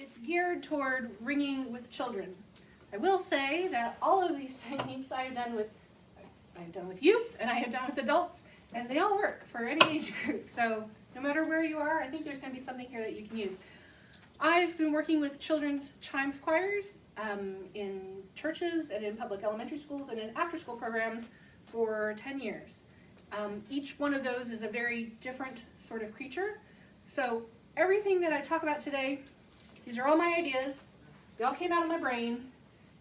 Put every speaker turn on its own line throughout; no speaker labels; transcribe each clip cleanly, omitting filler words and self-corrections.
it's geared toward ringing with children. I will say that all of these techniques I have done with youth and I have done with adults, and they all work for any age group. So no matter where you are, I think there's going to be something here that you can use. I've been working with children's chimes choirs in churches and in public elementary schools and in after-school programs for 10 years. Each one of those is a very different sort of creature. So everything that I talk about today, these are all my ideas. They all came out of my brain,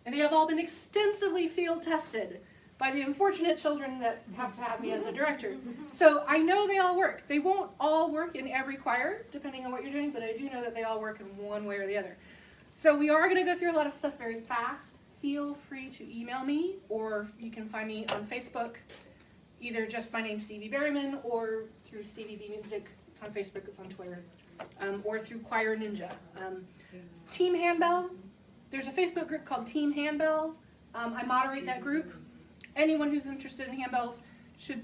and they have all been extensively field tested by the unfortunate children that have to have me as a director. So I know they all work. They won't all work in every choir, depending on what you're doing, but I do know that they all work in one way or the other. So we are going to go through a lot of stuff very fast. Feel free to email me, or you can find me on Facebook, either just my name, Stevie Berryman, or through Stevie B Music. It's on Facebook, it's on Twitter, or through Choir Ninja. Team Handbell, there's a Facebook group called Team Handbell. I moderate that group. Anyone who's interested in handbells should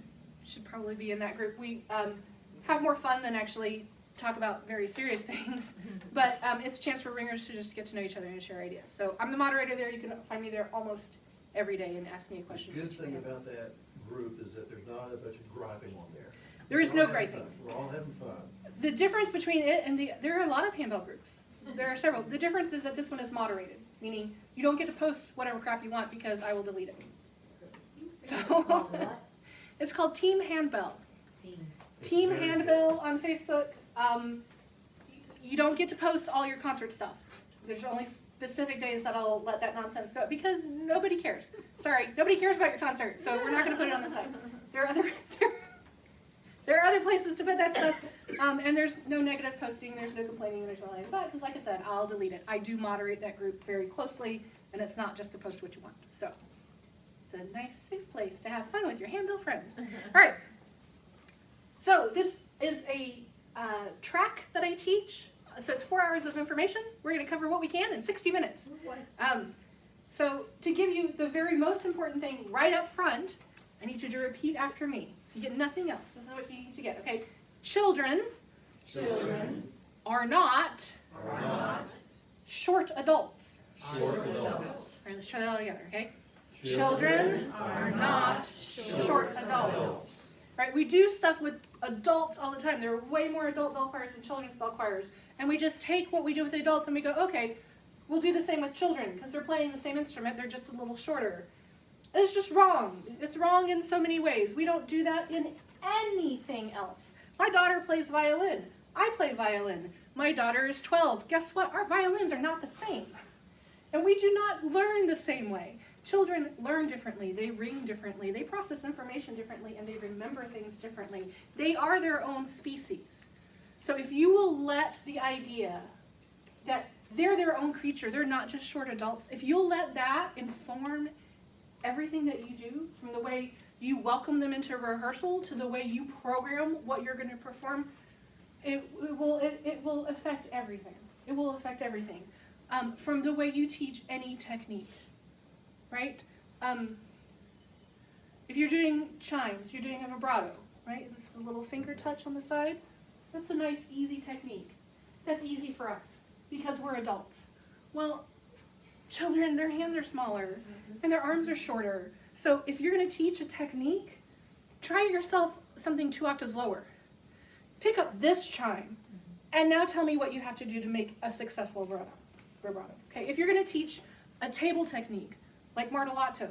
probably be in that group. We have more fun than actually talk about very serious things, but it's a chance for ringers to just get to know each other and share ideas. So I'm the moderator there. You can find me there almost every day and ask me a question.
The good thing about that group is that there's not a bunch of griping on there.
There is no griping.
We're all having fun.
The difference between it and there are a lot of handbell groups. There are several. The difference is that this one is moderated, meaning you don't get to post whatever crap you want because I will delete it. So it's called Team Handbell. Team Handbell on Facebook. You don't get to post all your concert stuff. There's only specific days that I'll let that nonsense go because nobody cares. Sorry, nobody cares about your concert, so we're not going to put it on the site. There are other places to put that stuff, and there's no negative posting, there's no complaining, there's nothing like that, because like I said, I'll delete it. I do moderate that group very closely, and it's not just to post what you want. So it's a nice, safe place to have fun with your handbell friends. All right. So this is a track that I teach. So it's 4 hours of information. We're going to cover what we can in 60 minutes. So to give you the very most important thing right up front, I need you to repeat after me. If you get nothing else, this is what you need to get. Okay, children are not short adults. All right, let's try that all together. Okay, children are not short adults. Right, we do stuff with adults all the time. There are way more adult bell choirs than children's bell choirs, and we just take what we do with adults and we go, okay, we'll do the same with children because they're playing the same instrument. They're just a little shorter. And it's just wrong. It's wrong in so many ways. We don't do that in anything else. My daughter plays violin. I play violin. My daughter is 12. Guess what? Our violins are not the same. And we do not learn the same way. Children learn differently. They ring differently. They process information differently, and they remember things differently. They are their own species. So if you will let the idea that they're their own creature, they're not just short adults, if you'll let that inform everything that you do, from the way you welcome them into rehearsal to the way you program what you're going to perform, it will affect everything. It will affect everything. From the way you teach any technique, right? If you're doing chimes, you're doing a vibrato, right? This is a little finger touch on the side. That's a nice, easy technique. That's easy for us because we're adults. Well, children, their hands are smaller and their arms are shorter. So if you're going to teach a technique, try yourself something 2 octaves lower. Pick up this chime and now tell me what you have to do to make a successful vibrato. Okay? If you're going to teach a table technique like martellato,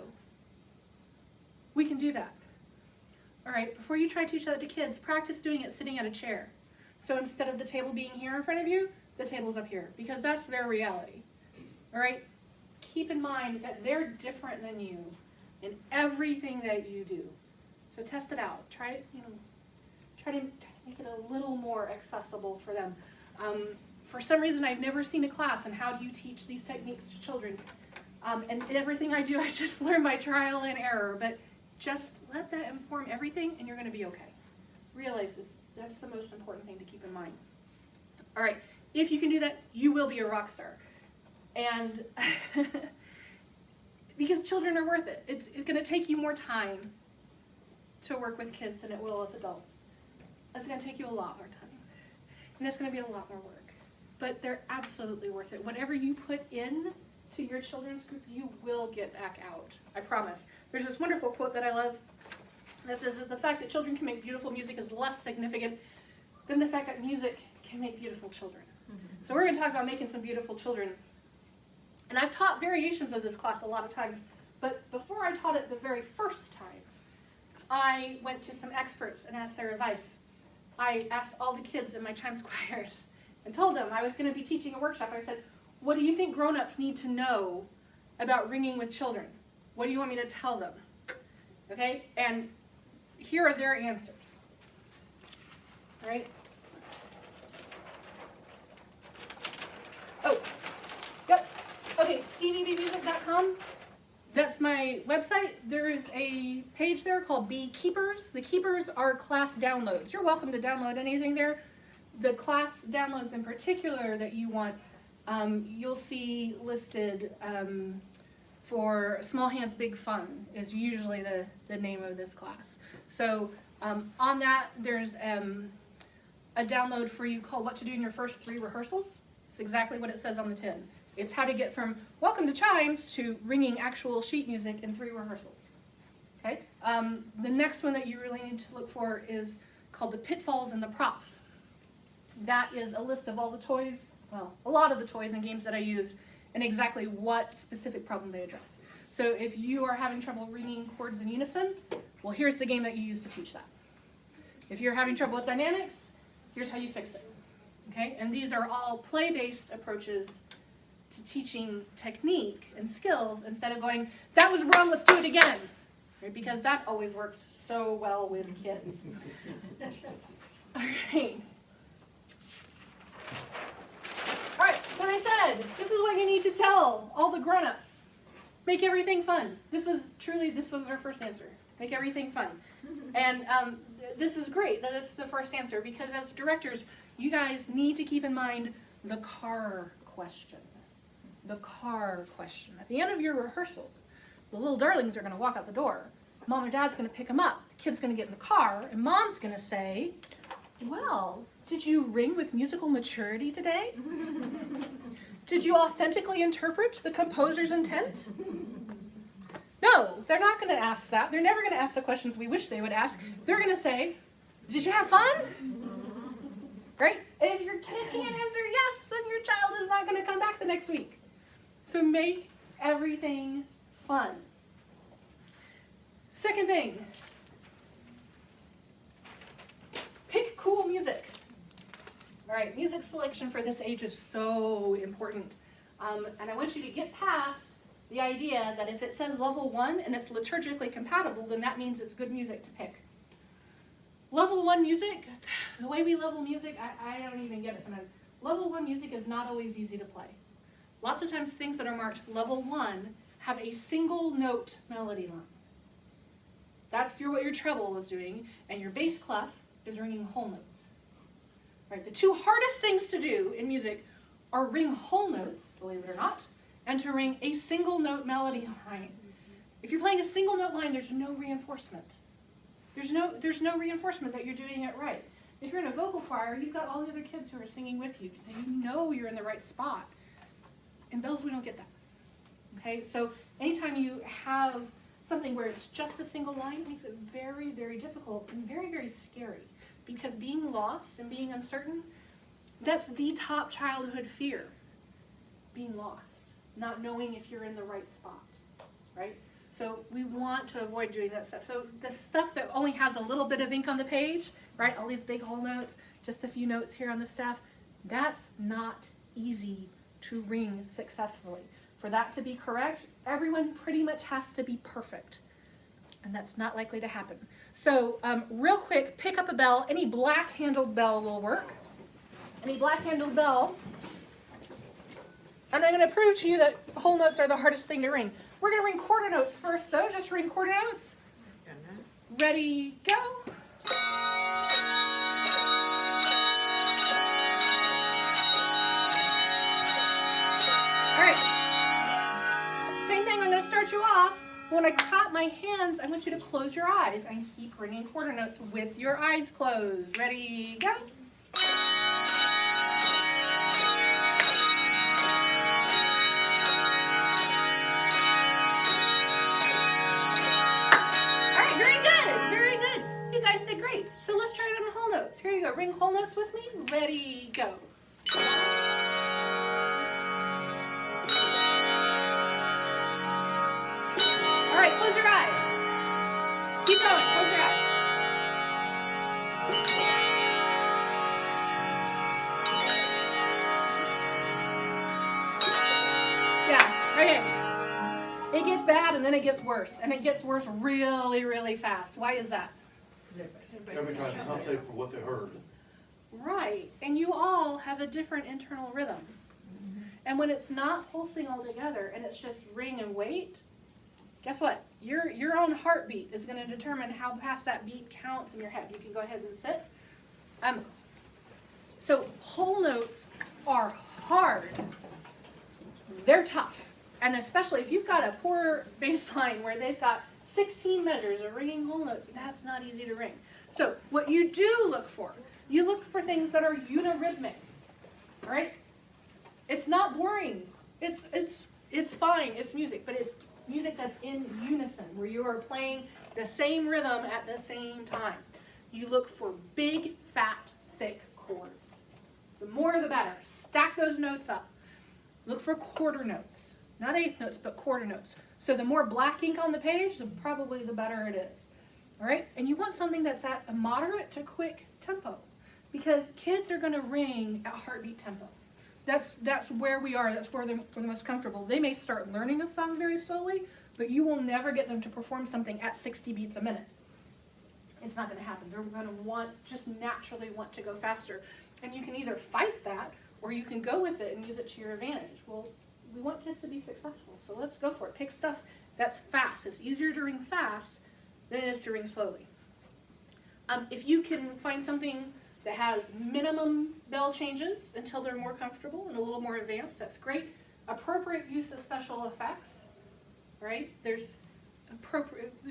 we can do that. All right, before you try to teach that to kids, practice doing it sitting at a chair. So instead of the table being here in front of you, the table's up here because that's their reality. All right? Keep in mind that they're different than you in everything that you do. So test it out. Try it, try to make it a little more accessible for them. For some reason, I've never seen a class on how do you teach these techniques to children. And everything I do, I just learn by trial and error. But just let that inform everything, and you're going to be okay. Realize that's the most important thing to keep in mind. All right, if you can do that, you will be a rock star. And because children are worth it. It's going to take you more time to work with kids than it will with adults. It's going to take you a lot more time. And it's going to be a lot more work. but they're absolutely worth it. Whatever you put in to your children's group, you will get back out. I promise. There's this wonderful quote that I love that says that the fact that children can make beautiful music is less significant than the fact that music can make beautiful children. Mm-hmm. So we're going to talk about making some beautiful children. And I've taught variations of this class a lot of times, but before I taught it the very first time, I went to some experts and asked their advice. I asked all the kids in my chimes choirs and told them I was going to be teaching a workshop. I said, what do you think grown-ups need to know about ringing with children? What do you want me to tell them? Okay, and here are their answers. All right. Oh, yep. Okay, StevieBmusic.com. That's my website. There is a page there called Beekeepers. The keepers are class downloads. You're welcome to download anything there. The class downloads in particular that you want, you'll see listed for Small Hands Big Fun is usually the name of this class. So on that, there's a download for you called What to Do in Your First 3 Rehearsals. It's exactly what it says on the tin. It's how to get from welcome to chimes to ringing actual sheet music in 3 rehearsals. Okay. The next one that you really need to look for is called the Pitfalls and the Props. That is a list of all the toys, well, a lot of the toys and games that I use and exactly what specific problem they address. So if you are having trouble ringing chords in unison, well, here's the game that you use to teach that. If you're having trouble with dynamics, here's how you fix it. Okay. And these are all play-based approaches to teaching technique and skills instead of going, that was wrong, let's do it again. Right? Because that always works so well with kids. All right. All right, so I said, this is what you need to tell all the grown-ups. Make everything fun. This was our first answer. Make everything fun. And this is great that this is the first answer because as directors, you guys need to keep in mind the car question. The car question. At the end of your rehearsal, the little darlings are going to walk out the door. Mom and Dad's going to pick them up. The kid's going to get in the car, and Mom's going to say, well, did you ring with musical maturity today? Did you authentically interpret the composer's intent? No, they're not going to ask that. They're never going to ask the questions we wish they would ask. They're going to say, did you have fun? Right? And if your kid can't answer yes, then your child is not going to come back the next week. So make everything fun. Second thing, pick cool music. All right, music selection for this age is so important. And I want you to get past the idea that if it says level 1 and it's liturgically compatible, then that means it's good music to pick. Level 1 music, the way we level music, I don't even get it sometimes. Level 1 music is not always easy to play. Lots of times things that are marked level 1 have a single note melody line. That's what your treble is doing, and your bass clef is ringing whole notes. Right? The 2 hardest things to do in music are ring whole notes, believe it or not, and to ring a single note melody line. If you're playing a single note line, there's no reinforcement. There's no reinforcement that you're doing it right. If you're in a vocal choir, you've got all the other kids who are singing with you, so you know you're in the right spot. In bells, we don't get that. Okay, so anytime you have something where it's just a single line, it makes it very, very difficult and very, very scary. Because being lost and being uncertain, that's the top childhood fear. Being lost, not knowing if you're in the right spot, right? So we want to avoid doing that stuff. So the stuff that only has a little bit of ink on the page, right? All these big whole notes, just a few notes here on the staff, that's not easy to ring successfully. For that to be correct, everyone pretty much has to be perfect. And that's not likely to happen. So real quick, pick up a bell. Any black-handled bell will work. Any black-handled bell. And I'm going to prove to you that whole notes are the hardest thing to ring. We're going to ring quarter notes first, though. Just ring quarter notes. Ready, go. All right. Same thing. I'm going to start you off. When I clap my hands, I want you to close your eyes and keep ringing quarter notes with your eyes closed. Ready, go. ring whole notes with me? Ready, go. All right, close your eyes. Keep going, close your eyes. Yeah, okay. It gets bad and then it gets worse. And it gets worse really, really fast. Why is that?
Everybody tries to compensate for what they heard.
Right. And you all have a different internal rhythm. And when it's not pulsing all together and it's just ring and wait, guess what? Your own heartbeat is going to determine how fast that beat counts in your head. You can go ahead and sit. So whole notes are hard. They're tough. And especially if you've got a poor bass line where they've got 16 measures of ringing whole notes, that's not easy to ring. So what you do look for, you look for things that are unirhythmic. All right? It's not boring. It's fine. It's music, but it's music that's in unison, where you are playing the same rhythm at the same time. You look for big, fat, thick chords. The more the better. Stack those notes up. Look for quarter notes. Not eighth notes, but quarter notes. So the more black ink on the page, probably the better it is. All right? And you want something that's at a moderate to quick tempo, because kids are going to ring at heartbeat tempo. That's where we are. That's where they're the most comfortable. They may start learning a song very slowly, but you will never get them to perform something at 60 beats a minute. It's not going to happen. They're going to just naturally want to go faster. And you can either fight that, or you can go with it and use it to your advantage. Well, we want kids to be successful, so let's go for it. Pick stuff that's fast. It's easier to ring fast than it is to ring slowly. If you can find something that has minimum bell changes until they're more comfortable and a little more advanced, that's great. Appropriate use of special effects, right? There's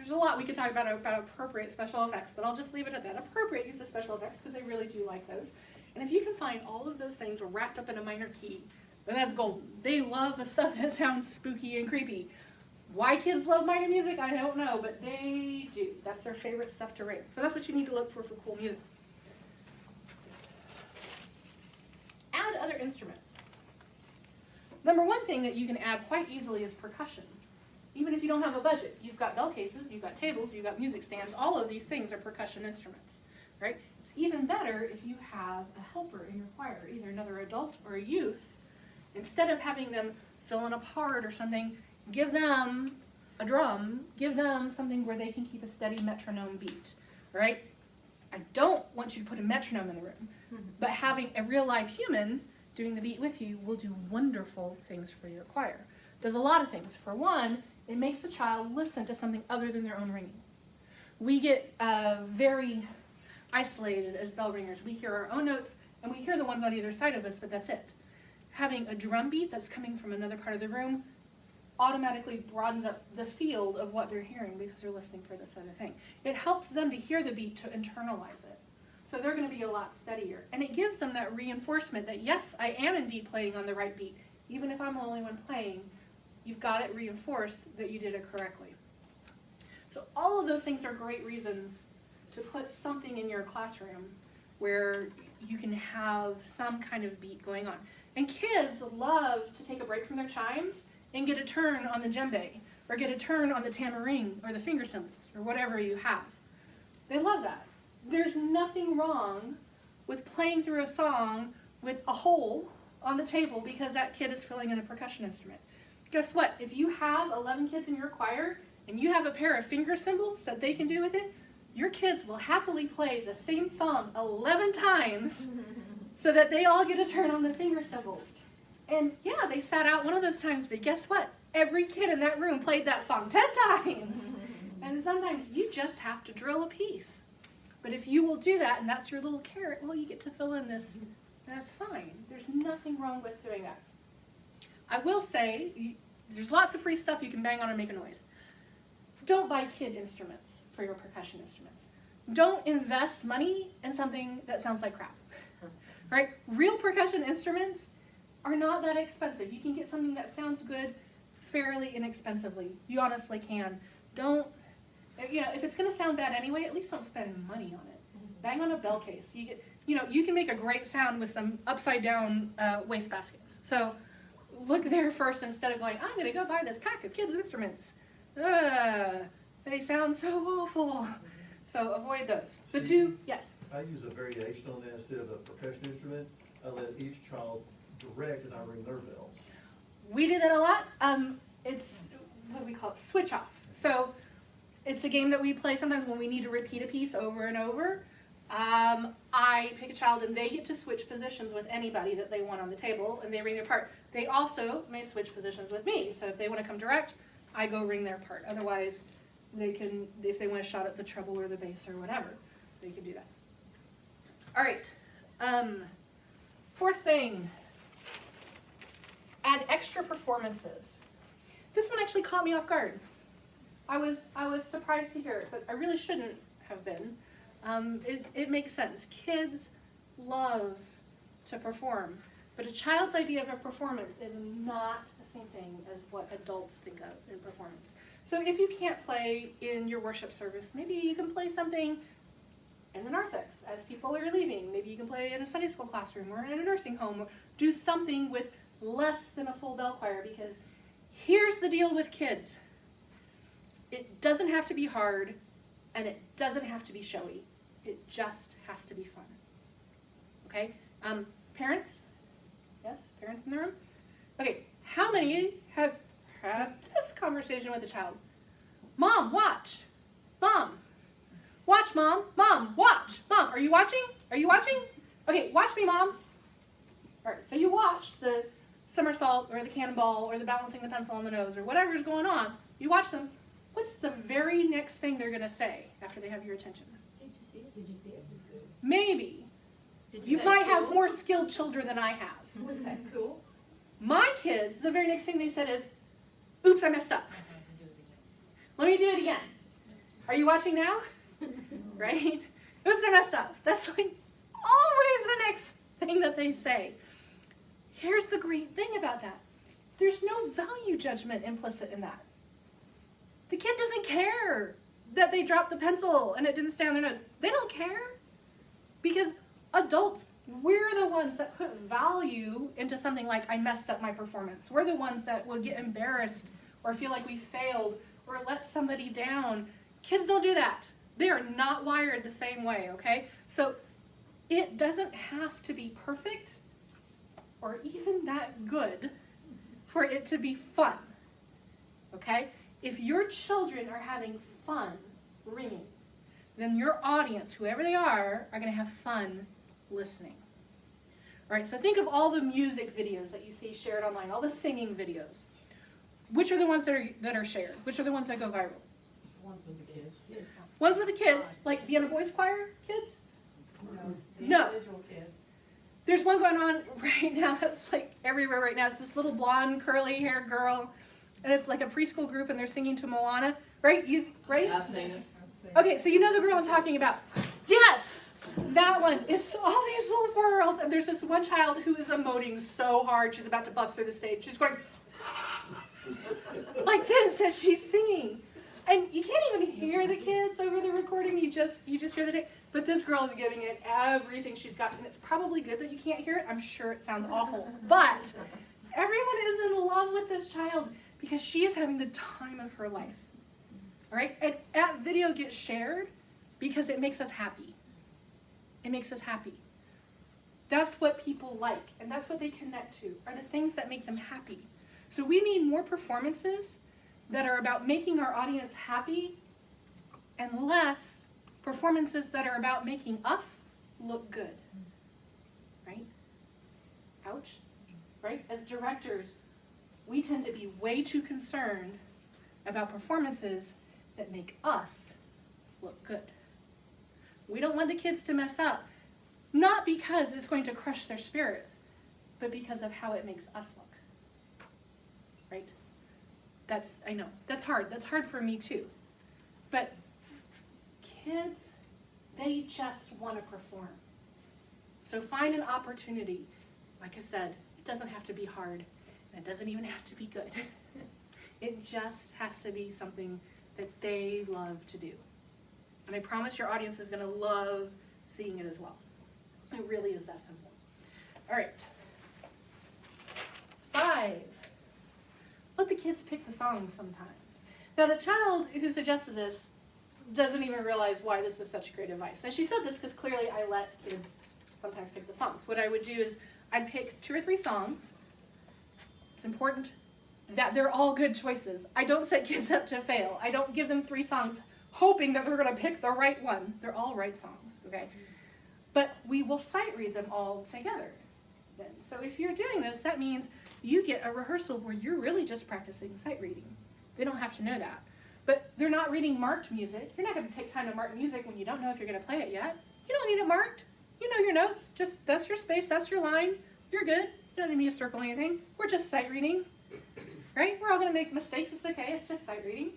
a lot we could talk about appropriate special effects, but I'll just leave it at that. Appropriate use of special effects, because they really do like those. And if you can find all of those things wrapped up in a minor key, then that's golden. They love the stuff that sounds spooky and creepy. Why kids love minor music, I don't know, but they do. That's their favorite stuff to ring. So that's what you need to look for cool music. Add other instruments. Number one thing that you can add quite easily is percussion. Even if you don't have a budget, you've got bell cases, you've got tables, you've got music stands, all of these things are percussion instruments, right? It's even better if you have a helper in your choir, either another adult or a youth. Instead of having them fill in a part or something, give them a drum, give them something where they can keep a steady metronome beat, right? I don't want you to put a metronome in the room, but having a real live human doing the beat with you will do wonderful things for your choir. Does a lot of things. For one, it makes the child listen to something other than their own ringing. We get very isolated as bell ringers. We hear our own notes, and we hear the ones on either side of us, but that's it. Having a drum beat that's coming from another part of the room automatically broadens up the field of what they're hearing, because they're listening for this other thing. It helps them to hear the beat, to internalize it. So they're going to be a lot steadier. And it gives them that reinforcement that, yes, I am indeed playing on the right beat. Even if I'm the only one playing, you've got it reinforced that you did it correctly. So all of those things are great reasons to put something in your classroom where you can have some kind of beat going on. And kids love to take a break from their chimes and get a turn on the djembe, or get a turn on the tambourine, or the finger cymbals, or whatever you have. They love that. There's nothing wrong with playing through a song with a hole on the table because that kid is filling in a percussion instrument. Guess what? If you have 11 kids in your choir and you have a pair of finger cymbals that they can do with it, your kids will happily play the same song 11 times so that they all get a turn on the finger cymbals. And yeah, they sat out one of those times, but guess what? Every kid in that room played that song 10 times. And sometimes you just have to drill a piece. But if you will do that, and that's your little carrot, well, you get to fill in this, and that's fine. There's nothing wrong with doing that. I will say, there's lots of free stuff you can bang on and make a noise. Don't buy kid instruments for your percussion instruments. Don't invest money in something that sounds like crap. Right? Real percussion instruments are not that expensive. You can get something that sounds good fairly inexpensively. You honestly can. Don't, if it's going to sound bad anyway, at least don't spend money on it. Bang on a bell case. You you can make a great sound with some upside down waste baskets. So look there first instead of going, I'm going to go buy this pack of kids' instruments. They sound so awful. So avoid those. But yes?
I use a variation on that. Instead of a percussion instrument, I let each child direct and I ring their bells.
We do that a lot. It's, what do we call it? Switch off. So it's a game that we play sometimes when we need to repeat a piece over and over. I pick a child and they get to switch positions with anybody that they want on the table, and they ring their part. They also may switch positions with me. So if they want to come direct, I go ring their part. Otherwise, they can, if they want a shot at the treble or the bass or whatever, they can do that. All right. Fourth thing, add extra performances. This one actually caught me off guard. I was surprised to hear it, but I really shouldn't have been. It makes sense. Kids love to perform, but a child's idea of a performance is not the same thing as what adults think of in performance. So if you can't play in your worship service, maybe you can play something in the narthex as people are leaving. Maybe you can play in a Sunday school classroom or in a nursing home, or do something with less than a full bell choir, because here's the deal with kids. It doesn't have to be hard, and it doesn't have to be showy. It just has to be fun. Okay? Parents? Yes? Parents in the room? Okay, how many have had this conversation with a child? Mom, watch. Mom. Watch, Mom. Mom, watch. Mom, are you watching? Are you watching? Okay, watch me, Mom. All right, so you watch the somersault or the cannonball or the balancing the pencil on the nose or whatever's going on. You watch them. What's the very next thing they're going to say after they have your attention?
Did you see it? Did you see it? Did you see it?
Maybe.
Did
You might have more skilled children than I have.
Wasn't that cool?
My kids, the very next thing they said is, oops, I messed up. Let me do it again. Are you watching now? Right? Oops, I messed up. That's like always the next thing that they say. Here's the great thing about that. There's no value judgment implicit in that. The kid doesn't care that they dropped the pencil and it didn't stay on their nose. They don't care. Because adults, we're the ones that put value into something like, I messed up my performance. We're the ones that will get embarrassed or feel like we failed or let somebody down. Kids don't do that. They are not wired the same way, okay? So it doesn't have to be perfect or even that good for it to be fun, okay? If your children are having fun ringing, then your audience, whoever they are going to have fun listening. All right, so think of all the music videos that you see shared online, all the singing videos. Which are the ones that are shared? Which are the ones that go viral?
Ones with the kids. Yeah.
Ones with the kids, like Vienna Boys Choir kids?
No. Individual kids.
There's one going on right now that's like everywhere right now. It's this little blonde, curly-haired girl, and it's like a preschool group, and they're singing to Moana, right? Right?
I've seen it.
Okay, so you know the girl I'm talking about. Yes! That one. It's all these little 4-year-olds, and there's this one child who is emoting so hard she's about to bust through the stage. She's going like this as she's singing. And you can't even hear the kids over the recording. You just hear the tape. But this girl is giving it everything she's got, and it's probably good that you can't hear it. I'm sure it sounds awful. But everyone is in love with this child because she is having the time of her life. All right? And that video gets shared because it makes us happy. It makes us happy. That's what people like, and that's what they connect to, are the things that make them happy. So we need more performances that are about making our audience happy and less performances that are about making us look good. Right? Ouch. Right? As directors, we tend to be way too concerned about performances that make us look good. We don't want the kids to mess up, not because it's going to crush their spirits, but because of how it makes us look. Right? I know, that's hard. That's hard for me too. But kids, they just want to perform. So find an opportunity. Like I said, it doesn't have to be hard. And it doesn't even have to be good. It just has to be something that they love to do. And I promise your audience is going to love seeing it as well. It really is that simple. All right. 5. Let the kids pick the songs sometimes. Now, the child who suggested this doesn't even realize why this is such great advice. Now, she said this because clearly I let kids sometimes pick the songs. What I would do is I'd pick 2 or 3 songs. It's important that they're all good choices. I don't set kids up to fail. I don't give them 3 songs hoping that they're going to pick the right one. They're all right songs, okay? But we will sight read them all together then. So if you're doing this, that means you get a rehearsal where you're really just practicing sight reading. They don't have to know that. But they're not reading marked music. You're not going to take time to mark music when you don't know if you're going to play it yet. You don't need it marked. You know your notes. Just that's your space, that's your line. You're good. You don't need me to circle anything. We're just sight reading, right? We're all going to make mistakes. It's okay. It's just sight reading.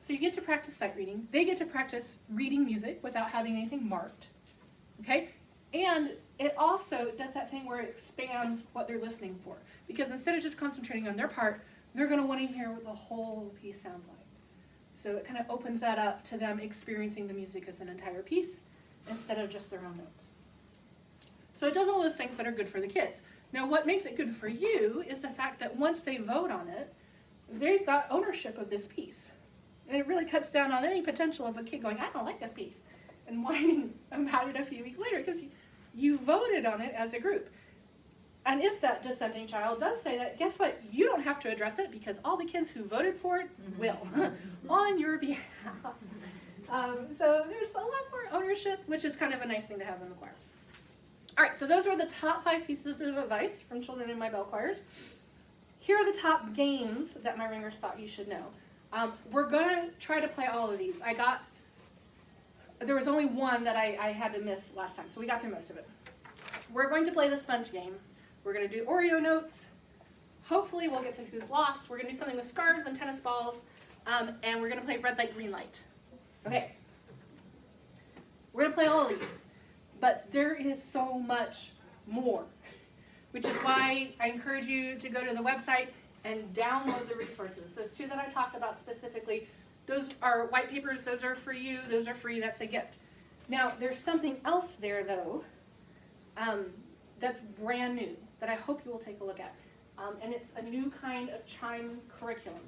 So you get to practice sight reading. They get to practice reading music without having anything marked, okay? And it also does that thing where it expands what they're listening for. Because instead of just concentrating on their part, they're going to want to hear what the whole piece sounds like. So it kind of opens that up to them experiencing the music as an entire piece instead of just their own notes. So it does all those things that are good for the kids. Now what makes it good for you is the fact that once they vote on it, they've got ownership of this piece. And it really cuts down on any potential of a kid going, I don't like this piece, and whining about it a few weeks later because you voted on it as a group. And if that dissenting child does say that, guess what? You don't have to address it because all the kids who voted for it will on your behalf. So there's a lot more ownership, which is kind of a nice thing to have in the choir. All right, so those were the top 5 pieces of advice from children in my bell choirs. Here are the top games that my ringers thought you should know. We're going to try to play all of these. There was only one that I had to miss last time, so we got through most of it. We're going to play the sponge game. We're going to do Oreo notes. Hopefully we'll get to Who's Lost. We're going to do something with scarves and tennis balls, and we're going to play red light, green light. Okay. We're going to play all of these, but there is so much more, which is why I encourage you to go to the website and download the resources. Those 2 that I talked about specifically, those are white papers. Those are for you. Those are free. That's a gift. Now, there's something else there, though, that's brand new that I hope you will take a look at. And it's a new kind of chime curriculum.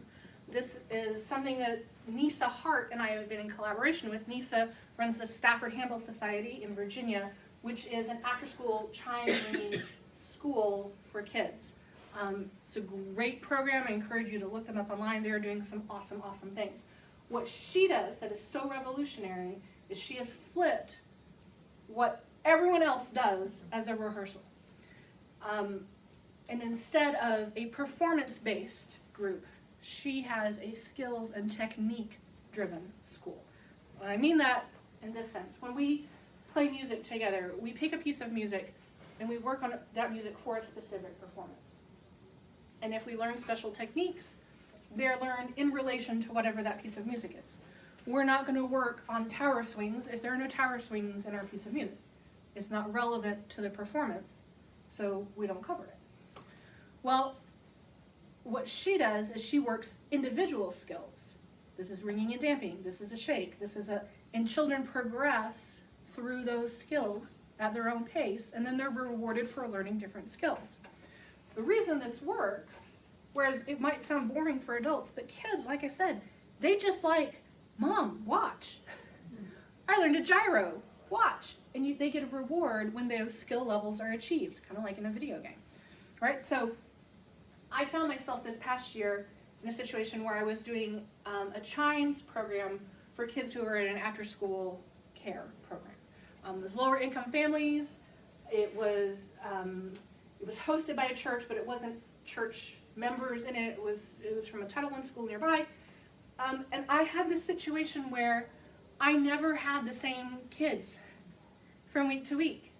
This is something that Nisa Hart and I have been in collaboration with. Nisa runs the Stafford Handbell Society in Virginia, which is an after-school chime ringing school for kids. It's a great program. I encourage you to look them up online. They're doing some awesome, awesome things. What she does that is so revolutionary is she has flipped what everyone else does as a rehearsal. And instead of a performance-based group, she has a skills and technique-driven school. And I mean that in this sense. When we play music together, we pick a piece of music and we work on that music for a specific performance. And if we learn special techniques, they're learned in relation to whatever that piece of music is. We're not going to work on tower swings if there are no tower swings in our piece of music. It's not relevant to the performance, so we don't cover it. Well, what she does is she works individual skills. This is ringing and damping. This is a shake. And children progress through those skills at their own pace, and then they're rewarded for learning different skills. The reason this works, whereas it might sound boring for adults, but kids, like I said, they just like, Mom, watch. I learned a gyro, watch. And they get a reward when those skill levels are achieved, kind of like in a video game, right? So I found myself this past year in a situation where I was doing a chimes program for kids who are in an after-school care program. It was lower income families. It was hosted by a church, but it wasn't church members in it. It was from a Title I school nearby. And I had this situation where I never had the same kids from week to week.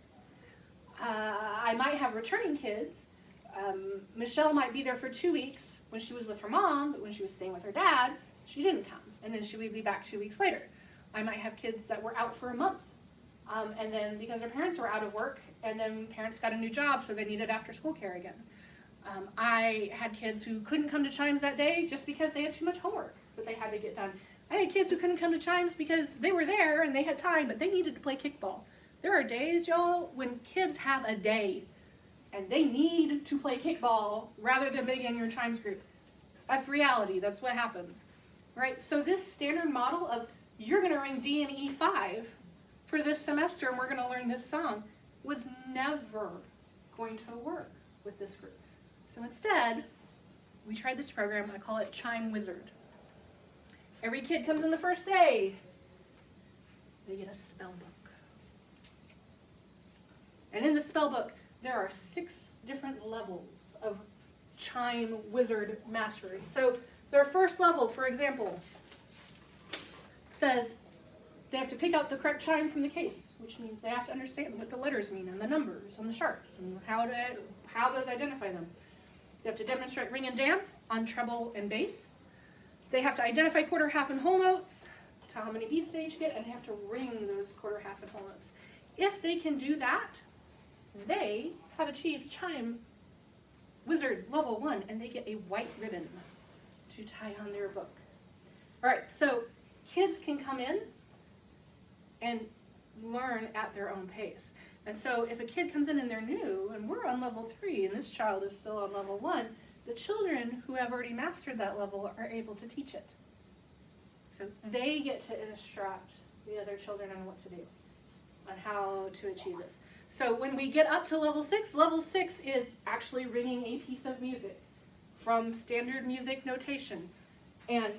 I might have returning kids. Michelle might be there for 2 weeks when she was with her mom, but when she was staying with her dad, she didn't come. And then she would be back 2 weeks later. I might have kids that were out for a month. And then because their parents were out of work, and then parents got a new job, so they needed after-school care again. I had kids who couldn't come to chimes that day just because they had too much homework that they had to get done. I had kids who couldn't come to chimes because they were there and they had time, but they needed to play kickball. There are days, y'all, when kids have a day and they need to play kickball rather than being in your chimes group. That's reality. That's what happens, right? So this standard model of you're going to ring D and E5 for this semester and we're going to learn this song was never going to work with this group. So instead, we tried this program. I call it Chime Wizard. Every kid comes in the first day. They get a spell book. And in the spell book, there are 6 different levels of Chime Wizard mastery. So their first level, for example, says they have to pick out the correct chime from the case, which means they have to understand what the letters mean and the numbers and the sharps and how those identify them. They have to demonstrate ring and damp on treble and bass. They have to identify quarter, half, and whole notes, tell how many beats they each get, and they have to ring those quarter, half, and whole notes. If they can do that, they have achieved Chime Wizard Level 1, and they get a white ribbon to tie on their book. All right, so kids can come in and learn at their own pace. And so if a kid comes in and they're new, and we're on level 3, and this child is still on level 1, the children who have already mastered that level are able to teach it. So they get to instruct the other children on what to do, on how to achieve this. So when we get up to level 6 is actually ringing a piece of music from standard music notation. And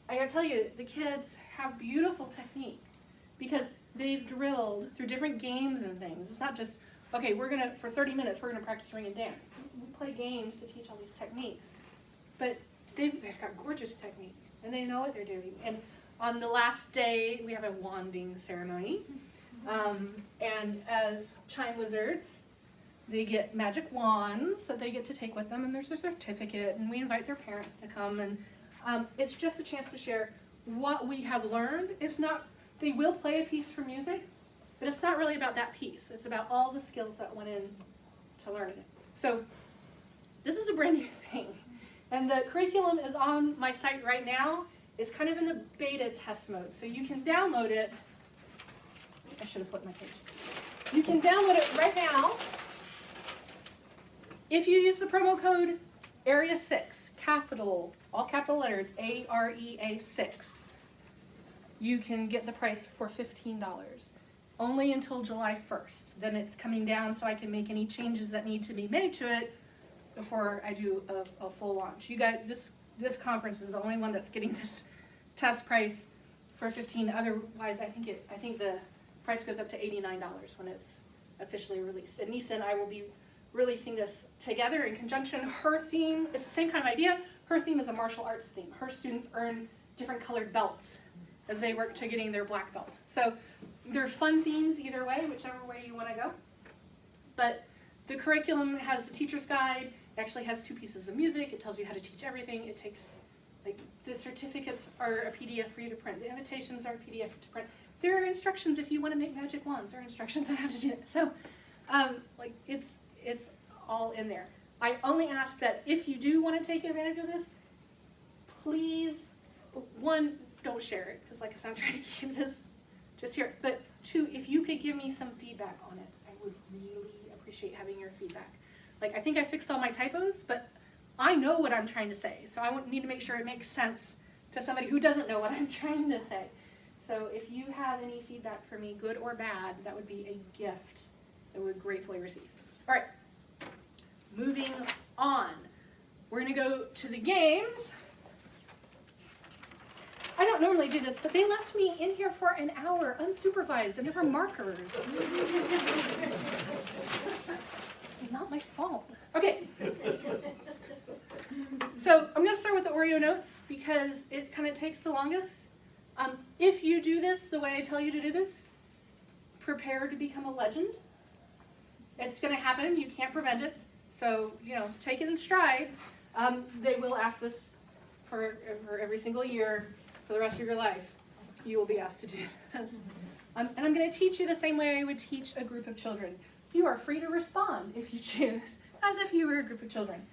I gotta tell you, the kids have beautiful technique because they've drilled through different games and things. It's not just, okay, for 30 minutes, we're gonna practice ring and dance. We play games to teach all these techniques. But they've got gorgeous technique, and they know what they're doing. And on the last day, we have a wanding ceremony. And as chime wizards, they get magic wands that they get to take with them, and there's a certificate, and we invite their parents to come, and it's just a chance to share what we have learned. It's not, they will play a piece for music, but it's not really about that piece. It's about all the skills that went in to learning it. So this is a brand new thing, and the curriculum is on my site right now. It's kind of in the beta test mode, so you can download it. I should have flipped my page. You can download it right now. If you use the promo code AREA6, all capital letters, AREA 6, you can get the price for $15. Only until July 1st. Then it's coming down so I can make any changes that need to be made to it before I do a full launch. You guys, this conference is the only one that's getting this test price for $15. Otherwise, I think the price goes up to $89 when it's officially released. And Nisa and I will be releasing this together in conjunction. Her theme, it's the same kind of idea. Her theme is a martial arts theme. Her students earn different colored belts as they work to getting their black belt. So they're fun themes either way, whichever way you want to go. But the curriculum has the teacher's guide. It actually has 2 pieces of music. It tells you how to teach everything. It takes, the certificates are a PDF for you to print. The invitations are a PDF to print. There are instructions if you want to make magic wands. There are instructions on how to do it. So, it's all in there. I only ask that if you do want to take advantage of this, please, 1, don't share it, because like I said, I'm trying to keep this just here. But 2, if you could give me some feedback on it, I would really appreciate having your feedback. I think I fixed all my typos, but I know what I'm trying to say. So I need to make sure it makes sense to somebody who doesn't know what I'm trying to say. So if you have any feedback for me, good or bad, that would be a gift that we would gratefully receive. All right, moving on. We're going to go to the games. I don't normally do this, but they left me in here for an hour unsupervised, and there were markers. Not my fault. Okay. So I'm going to start with the Oreo notes because it kind of takes the longest. If you do this the way I tell you to do this, prepare to become a legend. It's going to happen. You can't prevent it. So, take it in stride. They will ask this for every single year for the rest of your life. You will be asked to do this. And I'm going to teach you the same way I would teach a group of children. You are free to respond if you choose, as if you were a group of children.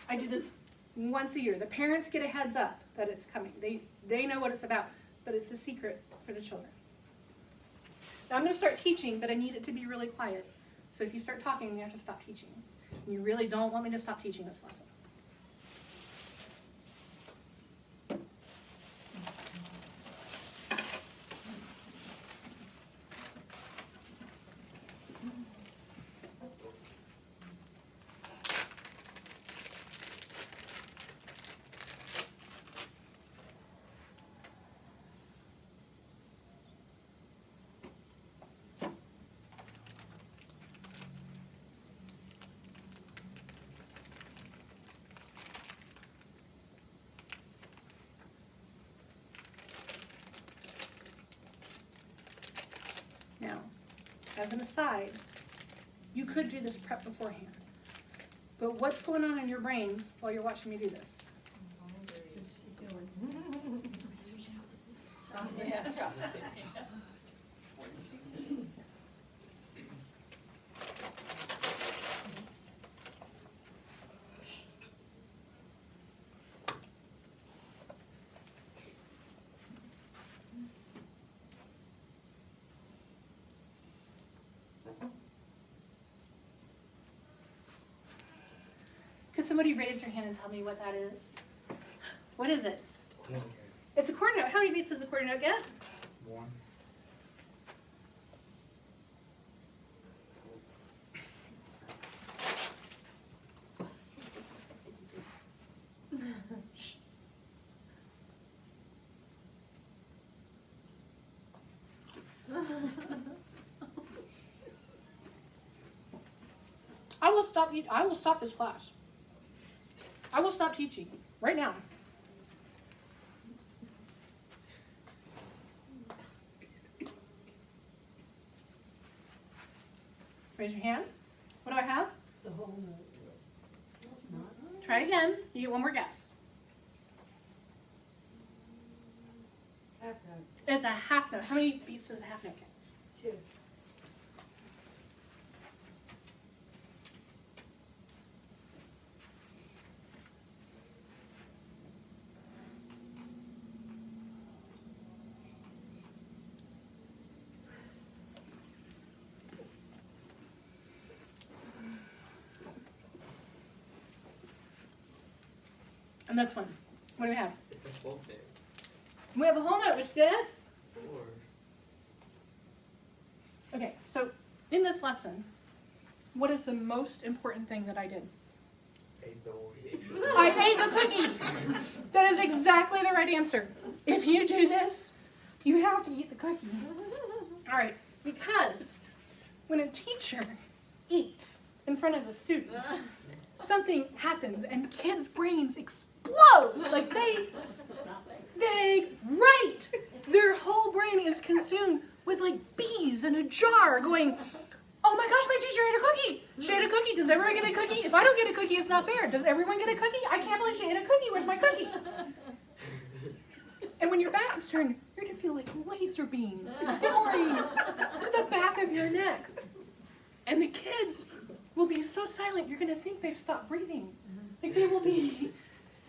I do this once a year. The parents get a heads up that it's coming. They know what it's about, but it's a secret for the children. Now I'm going to start teaching, but I need it to be really quiet. So if you start talking, you have to stop teaching. And you really don't want me to stop teaching this lesson. Now, as an aside, you could do this prep beforehand. But what's going on in your brains while you're watching me do this? Could somebody raise their hand and tell me what that is? What is it? It's a quarter note. How many beats does a quarter note get?
1.
I will stop this class. I will stop teaching right now. Raise your hand. What do I have?
It's a whole note. No, it's not.
Try again. You get one more guess.
Half note.
It's a half note. How many beats does a half note get?
2.
And this one. What do we have?
It's a full note.
We have a whole note, which gets?
4.
Okay, so in this lesson, what is the most important thing that I did? I ate the cookie! That is exactly the right answer. If you do this, you have to eat the cookie. All right, because when a teacher eats in front of a student, something happens and kids' brains explode. Like right! Their whole brain is consumed with like bees in a jar going, oh my gosh, my teacher ate a cookie. She ate a cookie. Does everyone get a cookie? If I don't get a cookie, it's not fair. Does everyone get a cookie? I can't believe she ate a cookie. Where's my cookie? And when your back is turned, you're going to feel like laser beams boring to the back of your neck. And the kids will be so silent, you're going to think they've stopped breathing. Like they will be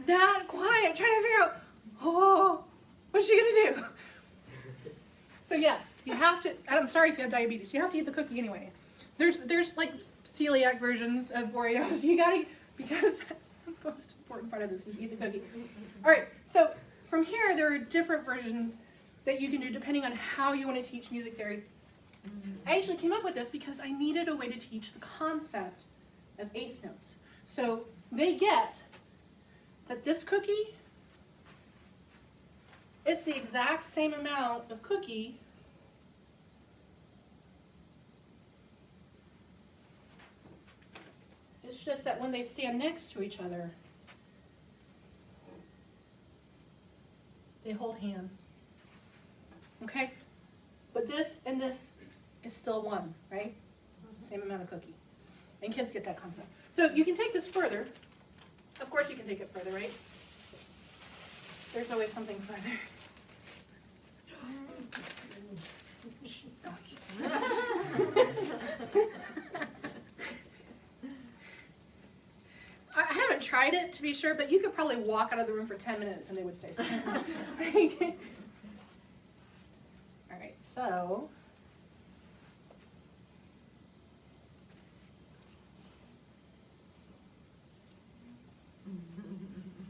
that quiet, trying to figure out, oh, what's she going to do? So yes, you have to, and I'm sorry if you have diabetes, you have to eat the cookie anyway. There's like celiac versions of Oreos. You gotta, because that's the most important part of this is eat the cookie. All right, so from here there are different versions that you can do depending on how you want to teach music theory. I actually came up with this because I needed a way to teach the concept of eighth notes. So they get that this cookie, it's the exact same amount of cookie it's just that when they stand next to each other, they hold hands. Okay? But this and this is still one, right? Same amount of cookie. And kids get that concept. So you can take this further. Of course you can take it further, right? There's always something further. I haven't tried it to be sure, but you could probably walk out of the room for 10 minutes and they would stay silent. All right, so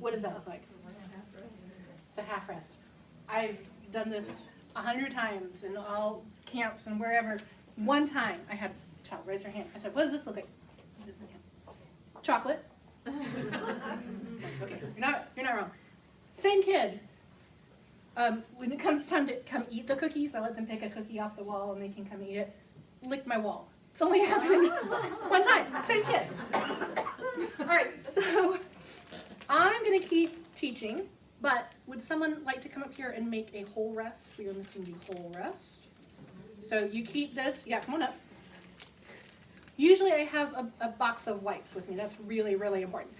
What does that look like? It's a half rest. I've done this 100 times in all camps and wherever. One time I had a child raise their hand. I said, what does this look like? What does it have? Chocolate. Okay, you're not wrong. Same kid. When it comes time to come eat the cookies, I let them pick a cookie off the wall and they can come eat it. Lick my wall. It's only happened one time. Same kid. All right, so I'm going to keep teaching, but would someone like to come up here and make a whole rest? We are missing the whole rest. So you keep this. Yeah, come on up. Usually I have a box of wipes with me. That's really, really important.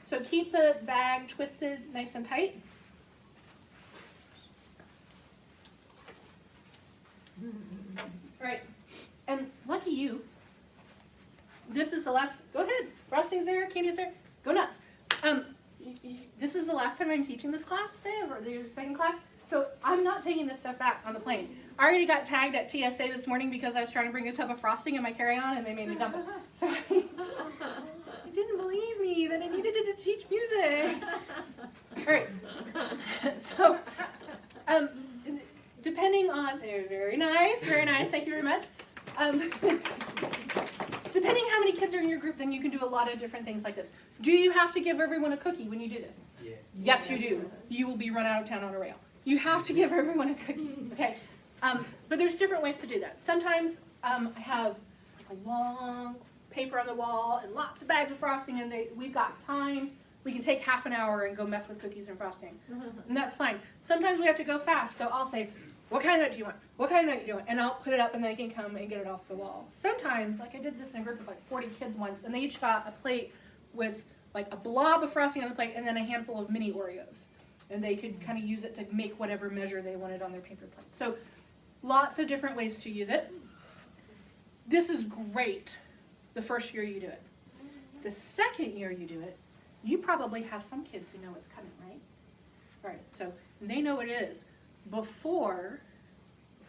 So keep the bag twisted nice and tight. All right, and lucky you, this is the last, go ahead, frosting's there, candy's there, go nuts. This is the last time I'm teaching this class today, or the second class, so I'm not taking this stuff back on the plane. I already got tagged at TSA this morning because I was trying to bring a tub of frosting in my carry-on and they made me dump it. So they didn't believe me that I needed it to teach music. All right, so, depending on, they're very nice, thank you very much. Depending how many kids are in your group, then you can do a lot of different things like this. Do you have to give everyone a cookie when you do this?
Yeah.
Yes, you do. You will be run out of town on a rail. You have to give everyone a cookie, okay? But there's different ways to do that. Sometimes I have like a long paper on the wall and lots of bags of frosting, and we've got times. We can take half an hour and go mess with cookies and frosting, and that's fine. Sometimes we have to go fast, so I'll say, what kind of nut do you want? What kind of nut do you want? And I'll put it up and they can come and get it off the wall. Sometimes, like I did this in a group of like 40 kids once, and they each got a plate with like a blob of frosting on the plate and then a handful of mini Oreos. And they could kind of use it to make whatever measure they wanted on their paper plate. So lots of different ways to use it. This is great the first year you do it. The second year you do it, you probably have some kids who know it's coming, right? All right, so they know it is. Before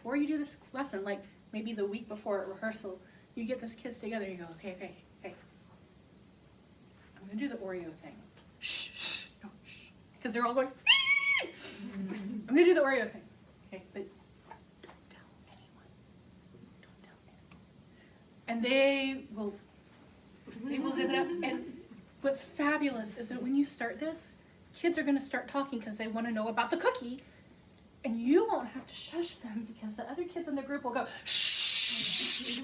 you do this lesson, like maybe the week before at rehearsal, you get those kids together and you go, okay. I'm going to do the Oreo thing. Shh, no, shh. Because they're all going, I'm going to do the Oreo thing. Okay, but don't tell anyone. Don't tell anyone. And they will zip it up. And what's fabulous is that when you start this, kids are going to start talking because they want to know about the cookie. And you won't have to shush them because the other kids in the group will go, shh.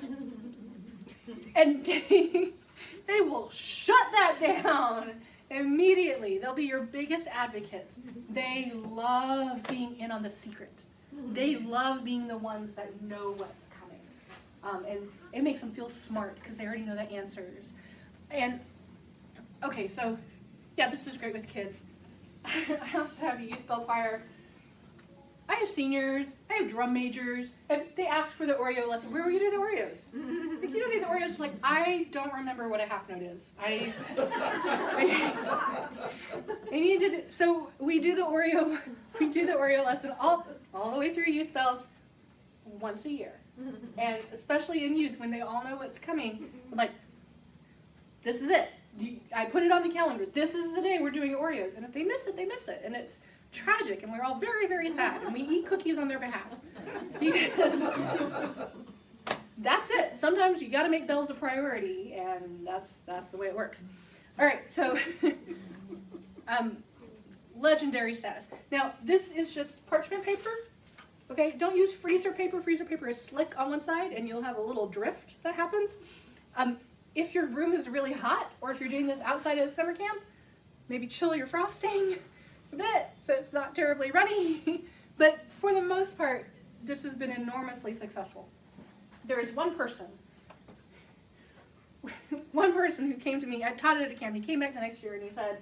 And they will shut that down immediately. They'll be your biggest advocates. They love being in on the secret. They love being the ones that know what's coming. And it makes them feel smart because they already know the answers. And, okay, so, yeah, this is great with kids. I also have a youth bell choir. I have seniors, I have drum majors, and they ask for the Oreo lesson. Where will you do the Oreos? If you don't do the Oreos, like, I don't remember what a half note is. I need to do, so we do the Oreo lesson all the way through youth bells once a year. And especially in youth, when they all know what's coming, like, this is it. I put it on the calendar. This is the day we're doing Oreos. And if they miss it, they miss it. And it's tragic, and we're all very, very sad, and we eat cookies on their behalf. Because that's it. Sometimes you got to make bells a priority, and that's the way it works. All right, so legendary status. Now, this is just parchment paper. Okay, don't use freezer paper. Freezer paper is slick on one side, and you'll have a little drift that happens. If your room is really hot, or if you're doing this outside of the summer camp, maybe chill your frosting a bit so it's not terribly runny. But for the most part, this has been enormously successful. There is one person who came to me. I taught it at a camp. He came back the next year and he said,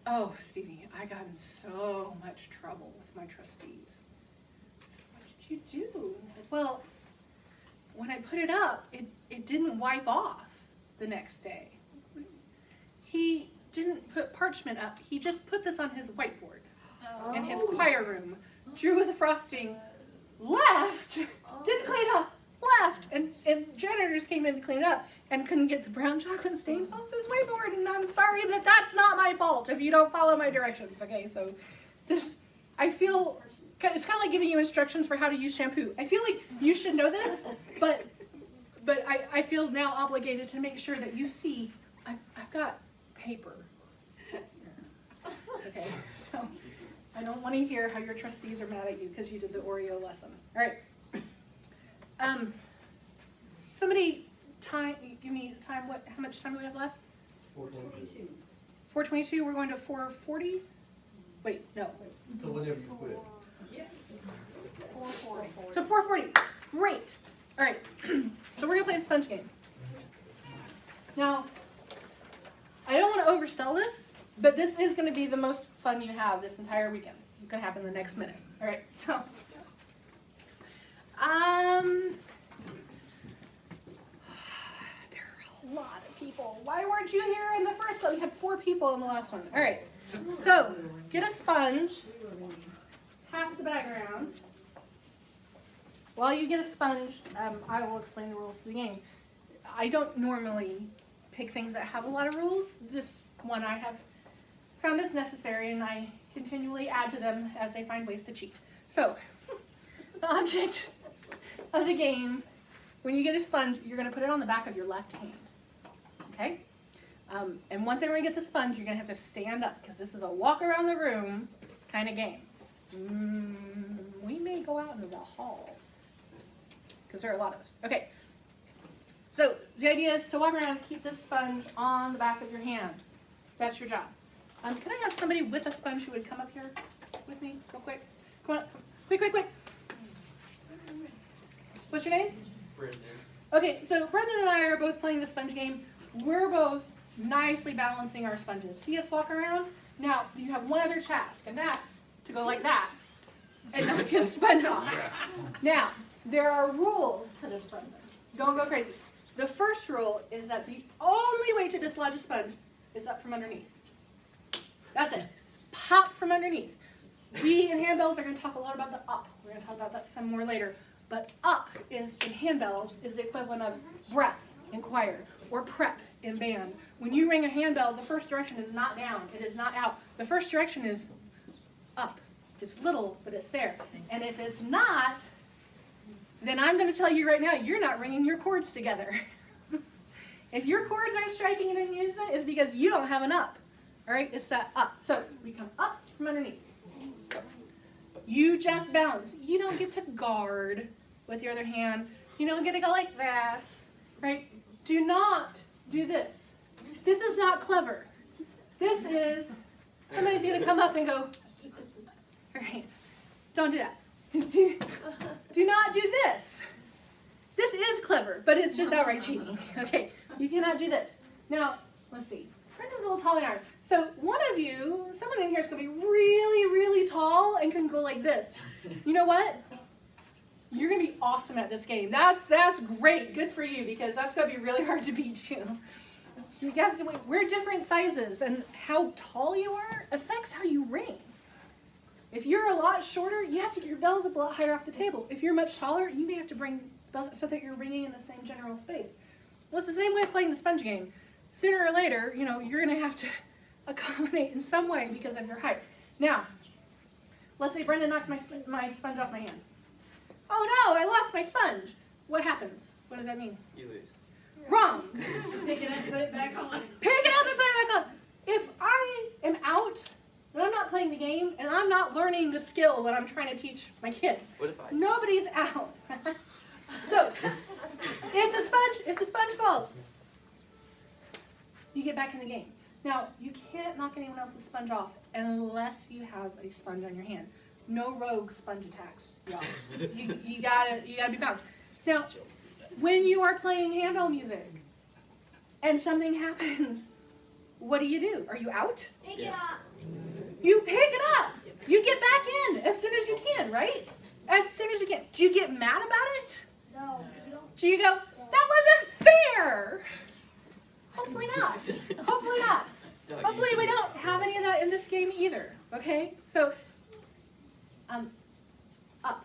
oh, Stevie, I got in so much trouble with my trustees. I said, what did you do? He said, well, when I put it up, it didn't wipe off the next day. He didn't put parchment up. He just put this on his whiteboard in his choir room, drew the frosting, left, didn't clean up, left, and janitors came in to clean it up, and couldn't get the brown chocolate stains off his whiteboard, and I'm sorry, but that's not my fault if you don't follow my directions, okay? So this, I feel, it's kind of like giving you instructions for how to use shampoo. I feel like you should know this, but I feel now obligated to make sure that you see I've got paper. Okay, so I don't want to hear how your trustees are mad at you because you did the Oreo lesson. All right. Somebody give me the time. How much time do we have left?
4:22.
4:22. We're going to 4:40. Wait, no.
So whenever you quit.
Yeah.
4:40. So 4:40. Great. All right. So we're gonna play a sponge game. Now, I don't want to oversell this, but this is going to be the most fun you have this entire weekend. This is going to happen the next minute. All right. So, there are a lot of people. Why weren't you here in the first one? We had 4 people in the last one. All right. So, get a sponge. Pass the bag around. While you get a sponge, I will explain the rules to the game. I don't normally pick things that have a lot of rules. This one I have found is necessary, and I continually add to them as they find ways to cheat. So, the object of the game, when you get a sponge, you're going to put it on the back of your left hand. Okay? And once everyone gets a sponge, you're going to have to stand up, because this is a walk around the room kind of game. We may go out into the hall, because there are a lot of us. Okay. So the idea is to walk around and keep this sponge on the back of your hand. That's your job. Can I have somebody with a sponge who would come up here with me real quick? Come on, come. Quick. What's your name?
Brendan.
Okay, so Brendan and I are both playing the sponge game. We're both nicely balancing our sponges. See us walk around? Now, you have one other task, and that's to go like that and knock his sponge off. Now, there are rules to this, Brendan. Don't go crazy. The first rule is that the only way to dislodge a sponge is up from underneath. That's it. Pop from underneath. We in handbells are going to talk a lot about the up. We're going to talk about that some more later. But up is, in handbells, is the equivalent of breath in choir or prep in band. When you ring a handbell, the first direction is not down. It is not out. The first direction is up. It's little, but it's there. And if it's not, then I'm going to tell you right now, you're not ringing your chords together. If your chords aren't striking in unison, it's because you don't have an up. All right, it's that up. So we come up from underneath. You just balance. You don't get to guard with your other hand. You don't get to go like this, right? Do not do this. This is not clever. This is, somebody's going to come up and go, all right, don't do that. Do not do this. This is clever, but it's just outright cheating. Okay, you cannot do this. Now, let's see. Brenda's a little taller than I am. So one of you, someone in here is going to be really, really tall and can go like this. You know what? You're going to be awesome at this game. That's great. Good for you, because that's going to be really hard to beat you. You guys, we're different sizes, and how tall you are affects how you ring. If you're a lot shorter, you have to get your bells up a lot higher off the table. If you're much taller, you may have to bring bells so that you're ringing in the same general space. Well, it's the same way of playing the sponge game. Sooner or later, you know, you're going to have to accommodate in some way because of your height. Now, let's say Brendan knocks my sponge off my hand. Oh no, I lost my sponge. What happens? What does that mean?
You lose.
Wrong.
Pick it up and put it back on.
Pick it up and put it back on. If I am out and I'm not playing the game and I'm not learning the skill that I'm trying to teach my kids,
What if I?
nobody's out. So, if the sponge falls, you get back in the game. Now, you can't knock anyone else's sponge off unless you have a sponge on your hand. No rogue sponge attacks, y'all. You gotta be balanced. Now, when you are playing handbell music and something happens, what do? Are you out?
Pick it up.
You pick it up. You get back in as soon as you can, right? As soon as you can. Do you get mad about it?
No, you don't.
Do you go, that wasn't fair? Hopefully not. Hopefully not. Hopefully we don't have any of that in this game either. Okay? So, up.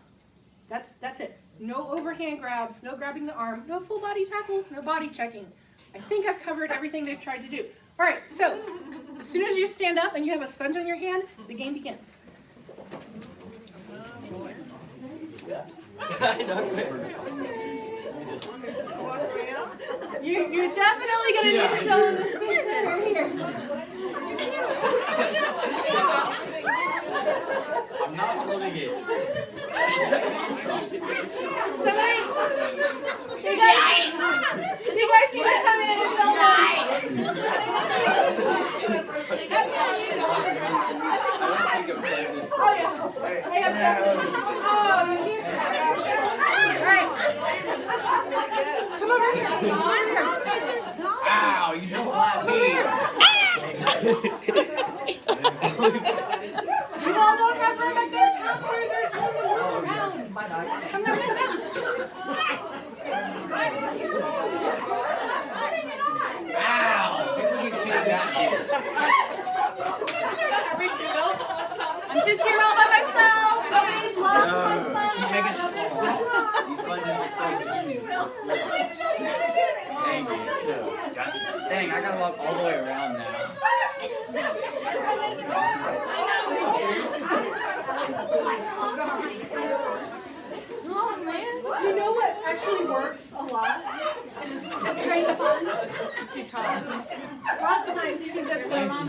That's it. No overhand grabs, no grabbing the arm, no full body tackles, no body checking. I think I've covered everything they've tried to do. All right, so as soon as you stand up and you have a sponge in your hand, the game begins. You're definitely going to need to fill in the spaces here.
I'm not holding it.
Somebody, you guys need to come in and fill those. Oh yeah, I have something. Oh, you hear that? All right, come over here.
Ow, you just slapped me.
You all don't have room back there. Come where there's room to move around. Come down, come down.
Ow. People need to get back here.
I'm just here all by myself. Nobody's lost my spot.
Keep making it fall. These sponges are so easy. Dang it, too. Dang, I gotta walk all the way around now.
You know what actually works a lot? And it's kind of fun. Lots of times you can just go, you can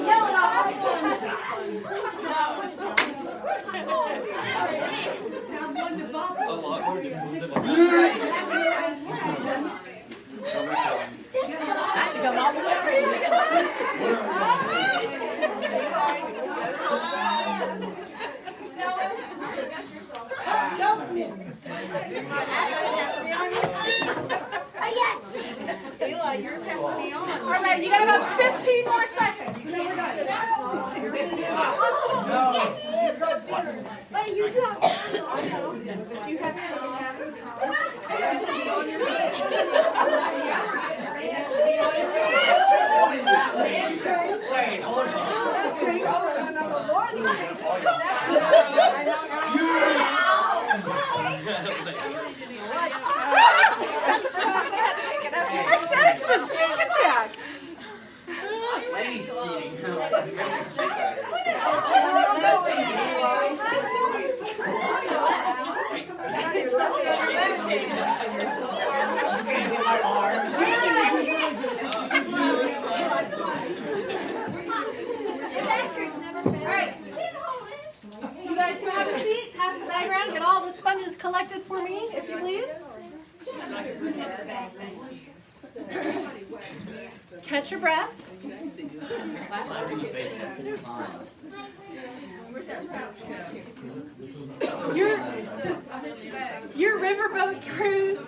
yell it off.
A lot more difficult than
Yours has to be on.
All right, you got about 15 more seconds. And then we're done. Hey, you got
But you have to be on your feet.
Wait, hold on.
I said it's the sneak attack.
Lenny's cheating. My arm.
Alright. You guys can have a seat, pass the bag around, get all the sponges collected for me, if you please. Catch your breath.
Slap her in the face every time.
Your riverboat cruise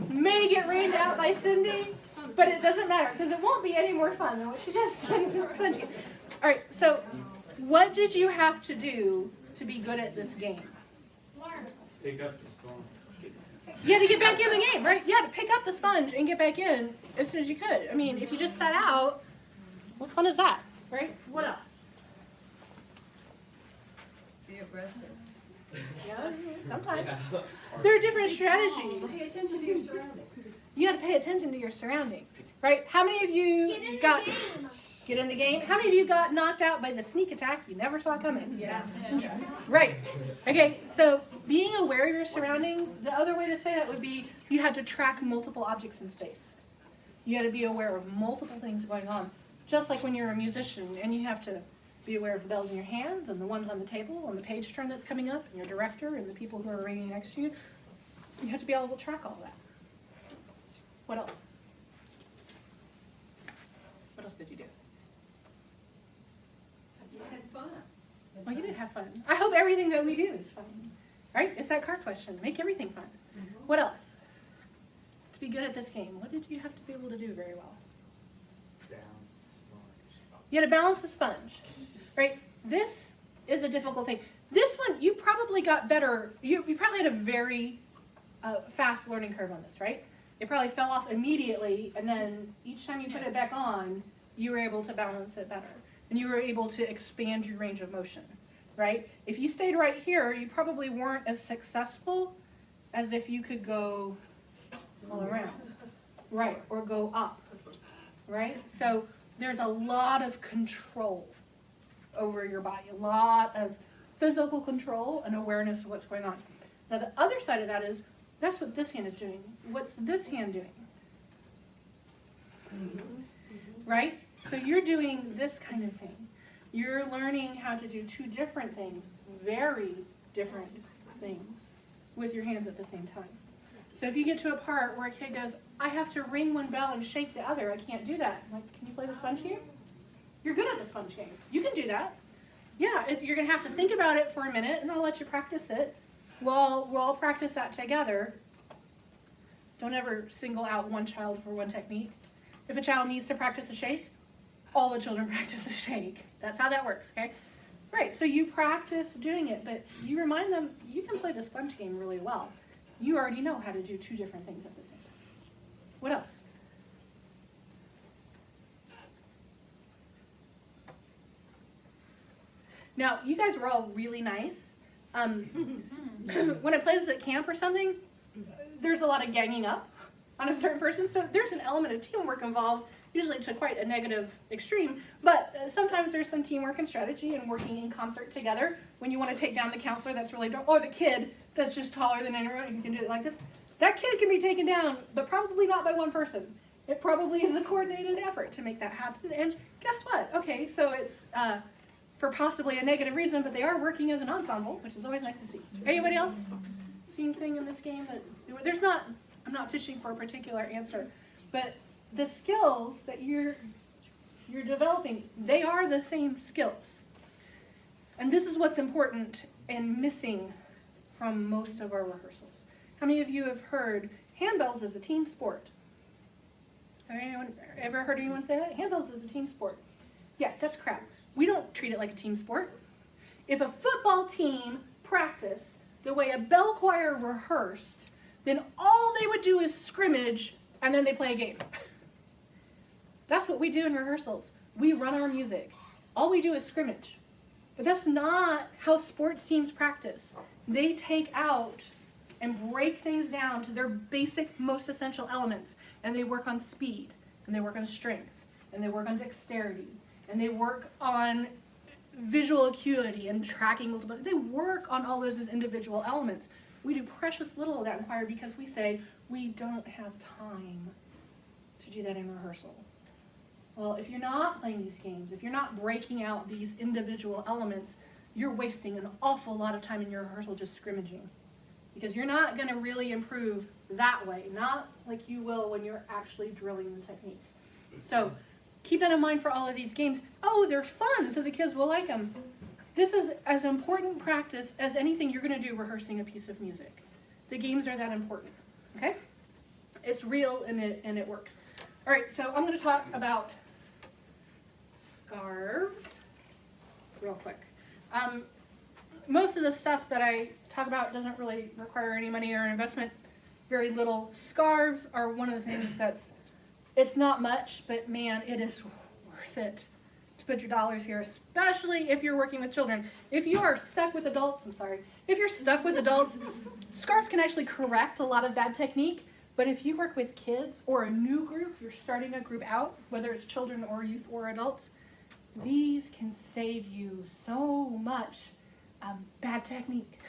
may get rained out by Cindy, but it doesn't matter because it won't be any more fun than what she just did with sponge game. All right, so what did you have to do to be good at this game?
Pick up the sponge.
You had to get back in the game, right? You had to pick up the sponge and get back in as soon as you could. I mean, if you just sat out, what fun is that, right? What else?
Be aggressive.
Yeah, sometimes. There are different strategies.
Pay attention to your surroundings.
You got to pay attention to your surroundings, right? How many of you get in the game? How many of you got knocked out by the sneak attack you never saw coming?
Yeah.
Right. Okay, so being aware of your surroundings, the other way to say that would be you had to track multiple objects in space. You had to be aware of multiple things going on. Just like when you're a musician and you have to be aware of the bells in your hands and the ones on the table and the page turn that's coming up and your director and the people who are ringing next to you. You have to be able to track all that. What else? What else did you do?
You had fun.
Well, you did have fun. I hope everything that we do is fun. Right? It's that card question. Make everything fun. What else? To be good at this game, what did you have to be able to do very well?
Balance the sponge.
You had to balance the sponge. Right? This is a difficult thing. This one, you probably got better. You probably had a very fast learning curve on this, right? It probably fell off immediately, and then each time you put it back on, you were able to balance it better. And you were able to expand your range of motion. right? If you stayed right here, you probably weren't as successful as if you could go all around, right? Or go up, right? So there's a lot of control over your body, a lot of physical control and awareness of what's going on. Now the other side of that is, that's what this hand is doing. What's this hand doing? Right? So you're doing this kind of thing. You're learning how to do two different things, very different things, with your hands at the same time. So if you get to a part where a kid goes, I have to ring one bell and shake the other, I can't do that. I'm like, can you play the sponge game? You're good at the sponge game. You can do that. Yeah, you're going to have to think about it for a minute, and I'll let you practice it. We'll all practice that together. Don't ever single out one child for one technique. If a child needs to practice a shake, all the children practice a shake. That's how that works, okay? Right, so you practice doing it, but you remind them, you can play the sponge game really well. You already know how to do two different things at the same time. What else? Now, you guys were all really nice. When I play this at camp or something, there's a lot of ganging up on a certain person, so there's an element of teamwork involved, usually to quite a negative extreme, but sometimes there's some teamwork and strategy and working in concert together when you want to take down the counselor that's really, or the kid that's just taller than anyone who can do it like this. That kid can be taken down, but probably not by one person. It probably is a coordinated effort to make that happen, and guess what? Okay, so it's for possibly a negative reason, but they are working as an ensemble, which is always nice to see. Anybody else see anything in this game that, there's not, I'm not fishing for a particular answer, but the skills that you're developing, they are the same skills. And this is what's important and missing from most of our rehearsals. How many of you have heard handbells is a team sport? Have anyone ever heard anyone say that? Handbells is a team sport. Yeah, that's crap. We don't treat it like a team sport. If a football team practiced the way a bell choir rehearsed, then all they would do is scrimmage and then they play a game. That's what we do in rehearsals. We run our music. All we do is scrimmage. But that's not how sports teams practice. They take out and break things down to their basic, most essential elements. And they work on speed, and they work on strength, and they work on dexterity, and they work on visual acuity and tracking multiple. They work on all those as individual elements. We do precious little of that in choir because we say we don't have time to do that in rehearsal. Well, if you're not playing these games, if you're not breaking out these individual elements, you're wasting an awful lot of time in your rehearsal just scrimmaging. Because you're not going to really improve that way, not like you will when you're actually drilling the techniques. So keep that in mind for all of these games. Oh, they're fun, so the kids will like them. This is as important practice as anything you're going to do rehearsing a piece of music. The games are that important, okay? It's real and it works. All right, so I'm going to talk about scarves real quick. Most of the stuff that I talk about doesn't really require any money or investment, very little. Scarves are one of the things it's not much, but man, it is worth it to put your dollars here, especially if you're working with children. If you are stuck with adults, if you're stuck with adults, scarves can actually correct a lot of bad technique. But if you work with kids or a new group, you're starting a group out, whether it's children or youth or adults, these can save you so much bad technique.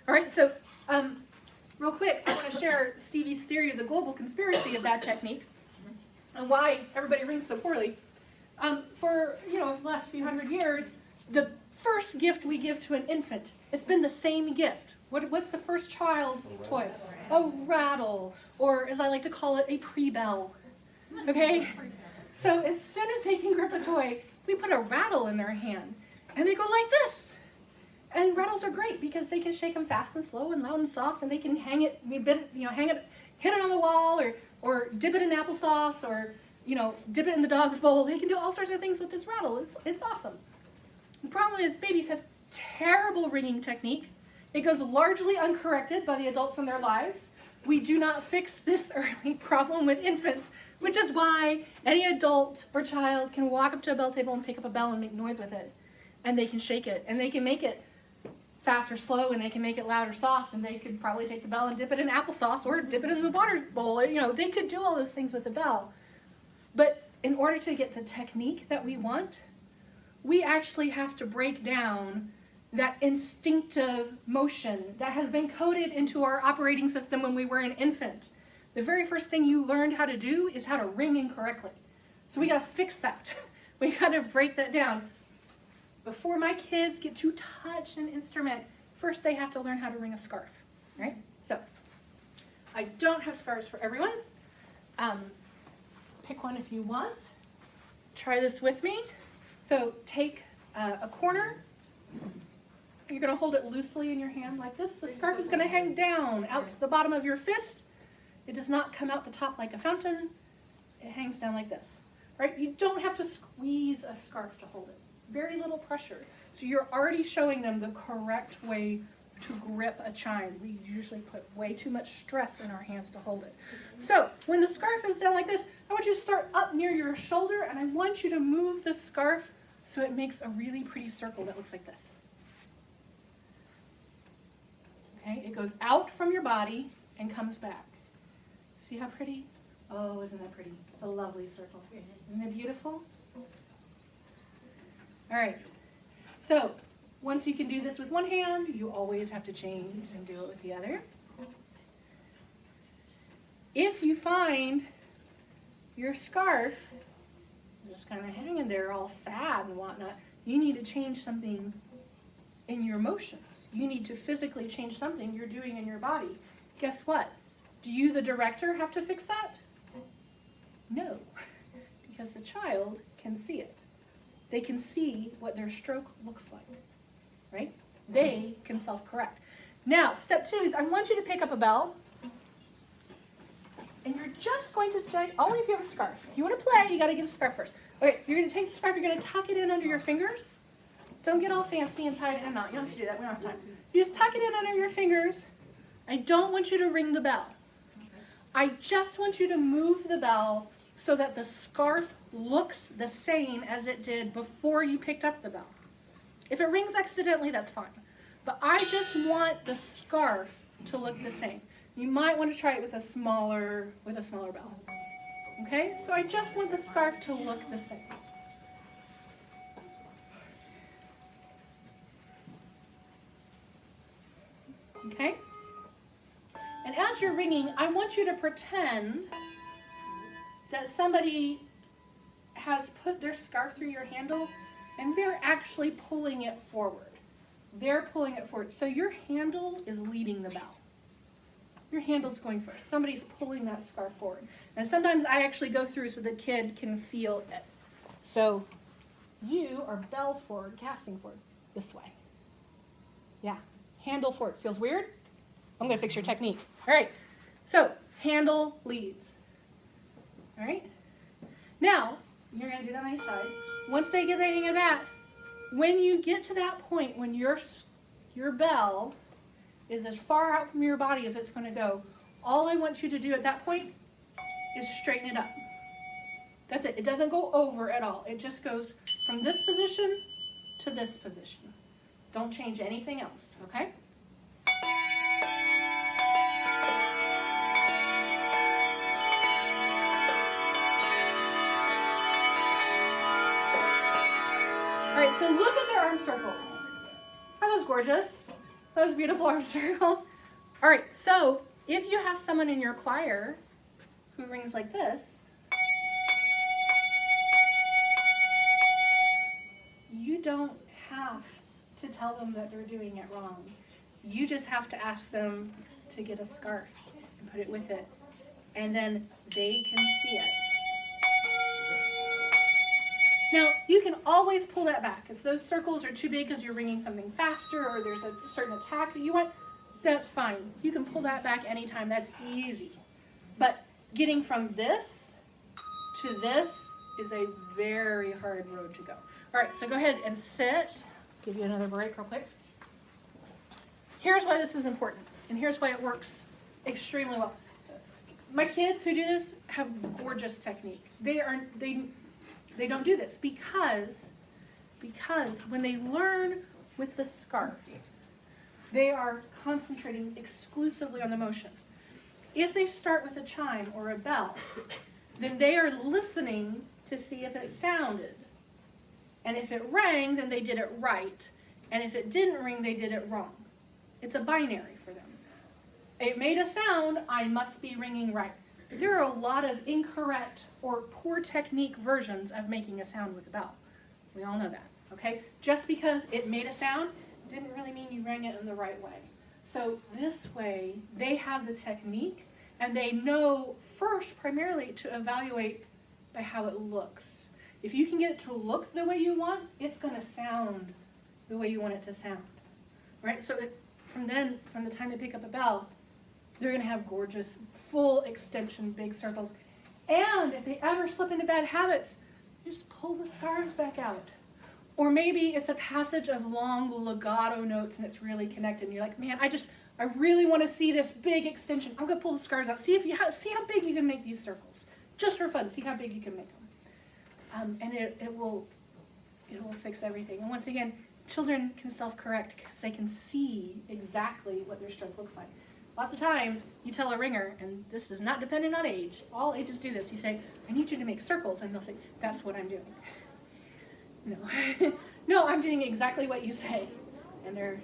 All right, so real quick, I want to share Stevie's theory of the global conspiracy of bad technique and why everybody rings so poorly. For the last few hundred years, the first gift we give to an infant, it's been the same gift. What's the first child toy? A rattle, or as I like to call it, a pre-bell. Okay? So as soon as they can grip a toy, we put a rattle in their hand, and they go like this. And rattles are great because they can shake them fast and slow and loud and soft, and they can hang it, hit it on the wall, or dip it in applesauce, or dip it in the dog's bowl. They can do all sorts of things with this rattle. It's awesome. The problem is babies have terrible ringing technique. It goes largely uncorrected by the adults in their lives. We do not fix this early problem with infants, which is why any adult or child can walk up to a bell table and pick up a bell and make noise with it. and they can shake it, and they can make it fast or slow, and they can make it loud or soft, and they could probably take the bell and dip it in applesauce or dip it in the water bowl. You know, they could do all those things with the bell. But in order to get the technique that we want, we actually have to break down that instinctive motion that has been coded into our operating system when we were an infant. The very first thing you learned how to do is how to ring incorrectly. So we got to fix that. We got to break that down. Before my kids get to touch an instrument, first they have to learn how to ring a scarf, right? So I don't have scarves for everyone. Pick one if you want. Try this with me. So take a corner. You're going to hold it loosely in your hand like this. The scarf is going to hang down out to the bottom of your fist. It does not come out the top like a fountain. It hangs down like this, right? You don't have to squeeze a scarf to hold it. Very little pressure. So you're already showing them the correct way to grip a chime. We usually put way too much stress in our hands to hold it. So when the scarf is down like this, I want you to start up near your shoulder, and I want you to move the scarf so it makes a really pretty circle that looks like this. Okay, it goes out from your body and comes back. See how pretty? Oh, isn't that pretty? It's a lovely circle. Isn't it beautiful? All right, so once you can do this with one hand, you always have to change and do it with the other. If you find your scarf just kind of hanging there all sad and whatnot, you need to change something in your motions. You need to physically change something you're doing in your body. Guess what? Do you, the director, have to fix that? No, because the child can see it. They can see what their stroke looks like, right? They can self-correct. Now, step 2 is I want you to pick up a bell, and you're just going to take, only if you have a scarf. If you want to play, you got to get a scarf first. Okay, you're going to take the scarf, you're going to tuck it in under your fingers. Don't get all fancy and tie it in a knot. You don't have to do that. We don't have time. You just tuck it in under your fingers. I don't want you to ring the bell. I just want you to move the bell so that the scarf looks the same as it did before you picked up the bell. If it rings accidentally, that's fine. But I just want the scarf to look the same. You might want to try it with a smaller bell. Okay? So I just want the scarf to look the same. Okay? And as you're ringing, I want you to pretend that somebody has put their scarf through your handle and they're actually pulling it forward. They're pulling it forward. So your handle is leading the bell. Your handle's going first. Somebody's pulling that scarf forward. And sometimes I actually go through so the kid can feel it. So you are bell forward, casting forward, this way. Yeah, handle forward. Feels weird? I'm going to fix your technique. All right, so handle leads. All right, now you're going to do that on each side. Once they get the hang of that, when you get to that point when your bell is as far out from your body as it's going to go, all I want you to do at that point is straighten it up. That's it. It doesn't go over at all. It just goes from this position to this position. Don't change anything else, okay? All right, so look at their arm circles. Are those gorgeous? Those beautiful arm circles. All right, so if you have someone in your choir who rings like this, you don't have to tell them that they're doing it wrong. You just have to ask them to get a scarf and put it with it, and then they can see it. Now, you can always pull that back. If those circles are too big because you're ringing something faster or there's a certain attack that you want, that's fine. You can pull that back anytime. That's easy. But getting from this to this is a very hard road to go. All right, so go ahead and sit. Give you another break real quick. Here's why this is important, and here's why it works extremely well. My kids who do this have gorgeous technique. They don't do this because because when they learn with the scarf, they are concentrating exclusively on the motion. If they start with a chime or a bell, then they are listening to see if it sounded. And if it rang, then they did it right. And if it didn't ring, they did it wrong. It's a binary for them. It made a sound, I must be ringing right. There are a lot of incorrect or poor technique versions of making a sound with a bell. We all know that, okay? Just because it made a sound didn't really mean you rang it in the right way. So this way, they have the technique, and they know first, primarily, to evaluate by how it looks. If you can get it to look the way you want, it's going to sound the way you want it to sound, right? So from the time they pick up a bell, they're going to have gorgeous, full extension, big circles. And if they ever slip into bad habits, just pull the scarves back out. Or maybe it's a passage of long legato notes and it's really connected. And you're like, man, I really want to see this big extension. I'm going to pull the scarves out. See how big you can make these circles. Just for fun, see how big you can make them. And it will fix everything. And once again, children can self-correct because they can see exactly what their stroke looks like. Lots of times, you tell a ringer, and this is not dependent on age, all ages do this, you say, I need you to make circles, and they'll say, that's what I'm doing. No, no, I'm doing exactly what you say. And they're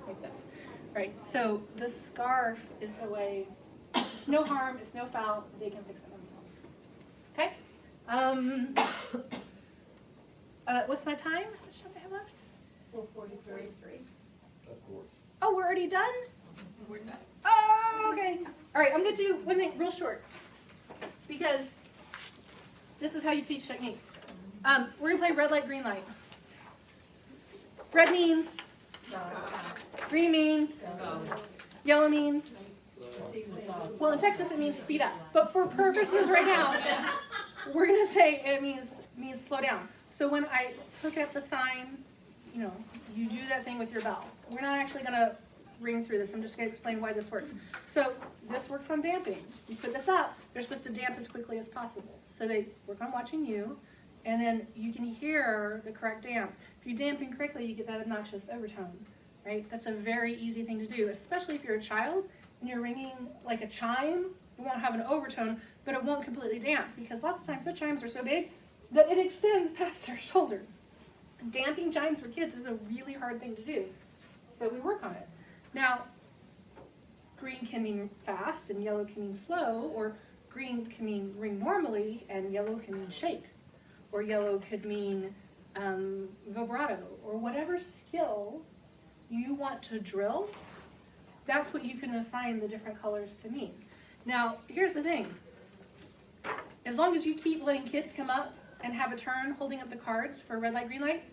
like this, right? So the scarf is a way, it's no harm, it's no foul, they can fix it themselves. Okay? What's my time? How much time do I have left?
4:43.
Of course.
Oh, we're already done?
We're done.
Oh, okay. All right, I'm going to do one thing real short because this is how you teach technique. We're going to play red light, green light. Red means, green means, yellow means, well, in Texas it means speed up. But for purposes right now, we're going to say it means slow down. So when I hook up the sign, you do that thing with your bell. We're not actually going to ring through this. I'm just going to explain why this works. So this works on damping. You put this up, they're supposed to damp as quickly as possible. So they work on watching you, and then you can hear the correct damp. If you damp incorrectly, you get that obnoxious overtone, right? That's a very easy thing to do, especially if you're a child and you're ringing like a chime. It won't have an overtone, but it won't completely damp because lots of times the chimes are so big that it extends past their shoulder. Damping chimes for kids is a really hard thing to do, so we work on it. Now, green can mean fast and yellow can mean slow, or green can mean ring normally and yellow can mean shake, or yellow could mean vibrato, or whatever skill you want to drill, that's what you can assign the different colors to mean. Now, here's the thing. As long as you keep letting kids come up and have a turn holding up the cards for red light, green light,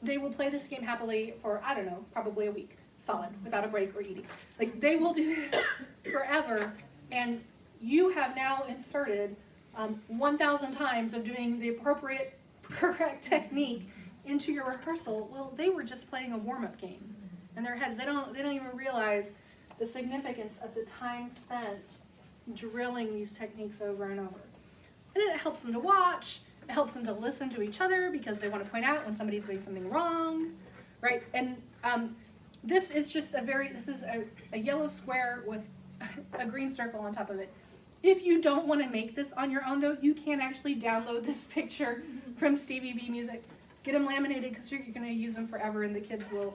they will play this game happily for, I don't know, probably a week. Solid, without a break or eating. Like, they will do this forever, and you have now inserted 1,000 times of doing the appropriate, correct technique into your rehearsal. Well, they were just playing a warm-up game in their heads. They don't even realize the significance of the time spent drilling these techniques over and over. And it helps them to watch. It helps them to listen to each other because they want to point out when somebody's doing something wrong, right? And this is just a yellow square with a green circle on top of it. If you don't want to make this on your own, though, you can actually download this picture from Stevie B Music. Get them laminated because you're going to use them forever, and the kids will,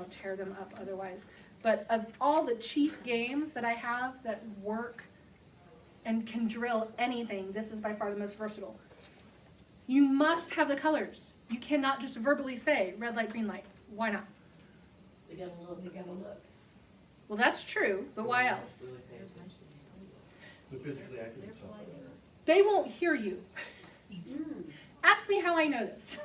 tear them up otherwise. But of all the cheap games that I have that work and can drill anything, this is by far the most versatile. You must have the colors. You cannot just verbally say red light, green light. Why not?
They gotta look.
Well, that's true, but why else?
The physically active itself.
They won't hear you. Ask me how I know this.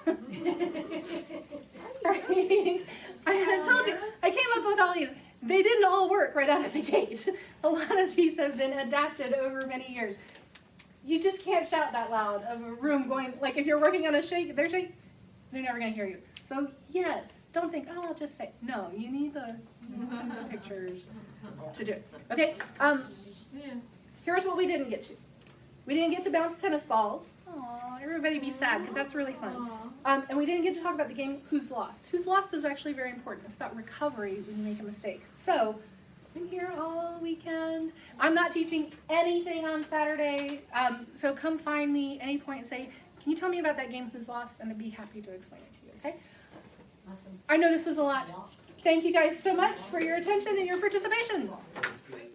Right? I told you, I came up with all these. They didn't all work right out of the gate. A lot of these have been adapted over many years. You just can't shout that loud of a room going, like if you're working on a shake, they're never going to hear you. So yes, don't think, oh, I'll just say. No, you need the pictures to do it. Okay, here's what we didn't get to. We didn't get to bounce tennis balls. Aw, everybody be sad because that's really fun. And we didn't get to talk about the game Who's Lost. Who's Lost is actually very important. It's about recovery when you make a mistake. So, I'm here all weekend. I'm not teaching anything on Saturday. So come find me any point and say, can you tell me about that game Who's Lost? And I'd be happy to explain it to you, okay?
Awesome.
I know this was a lot. Thank you guys so much for your attention and your participation.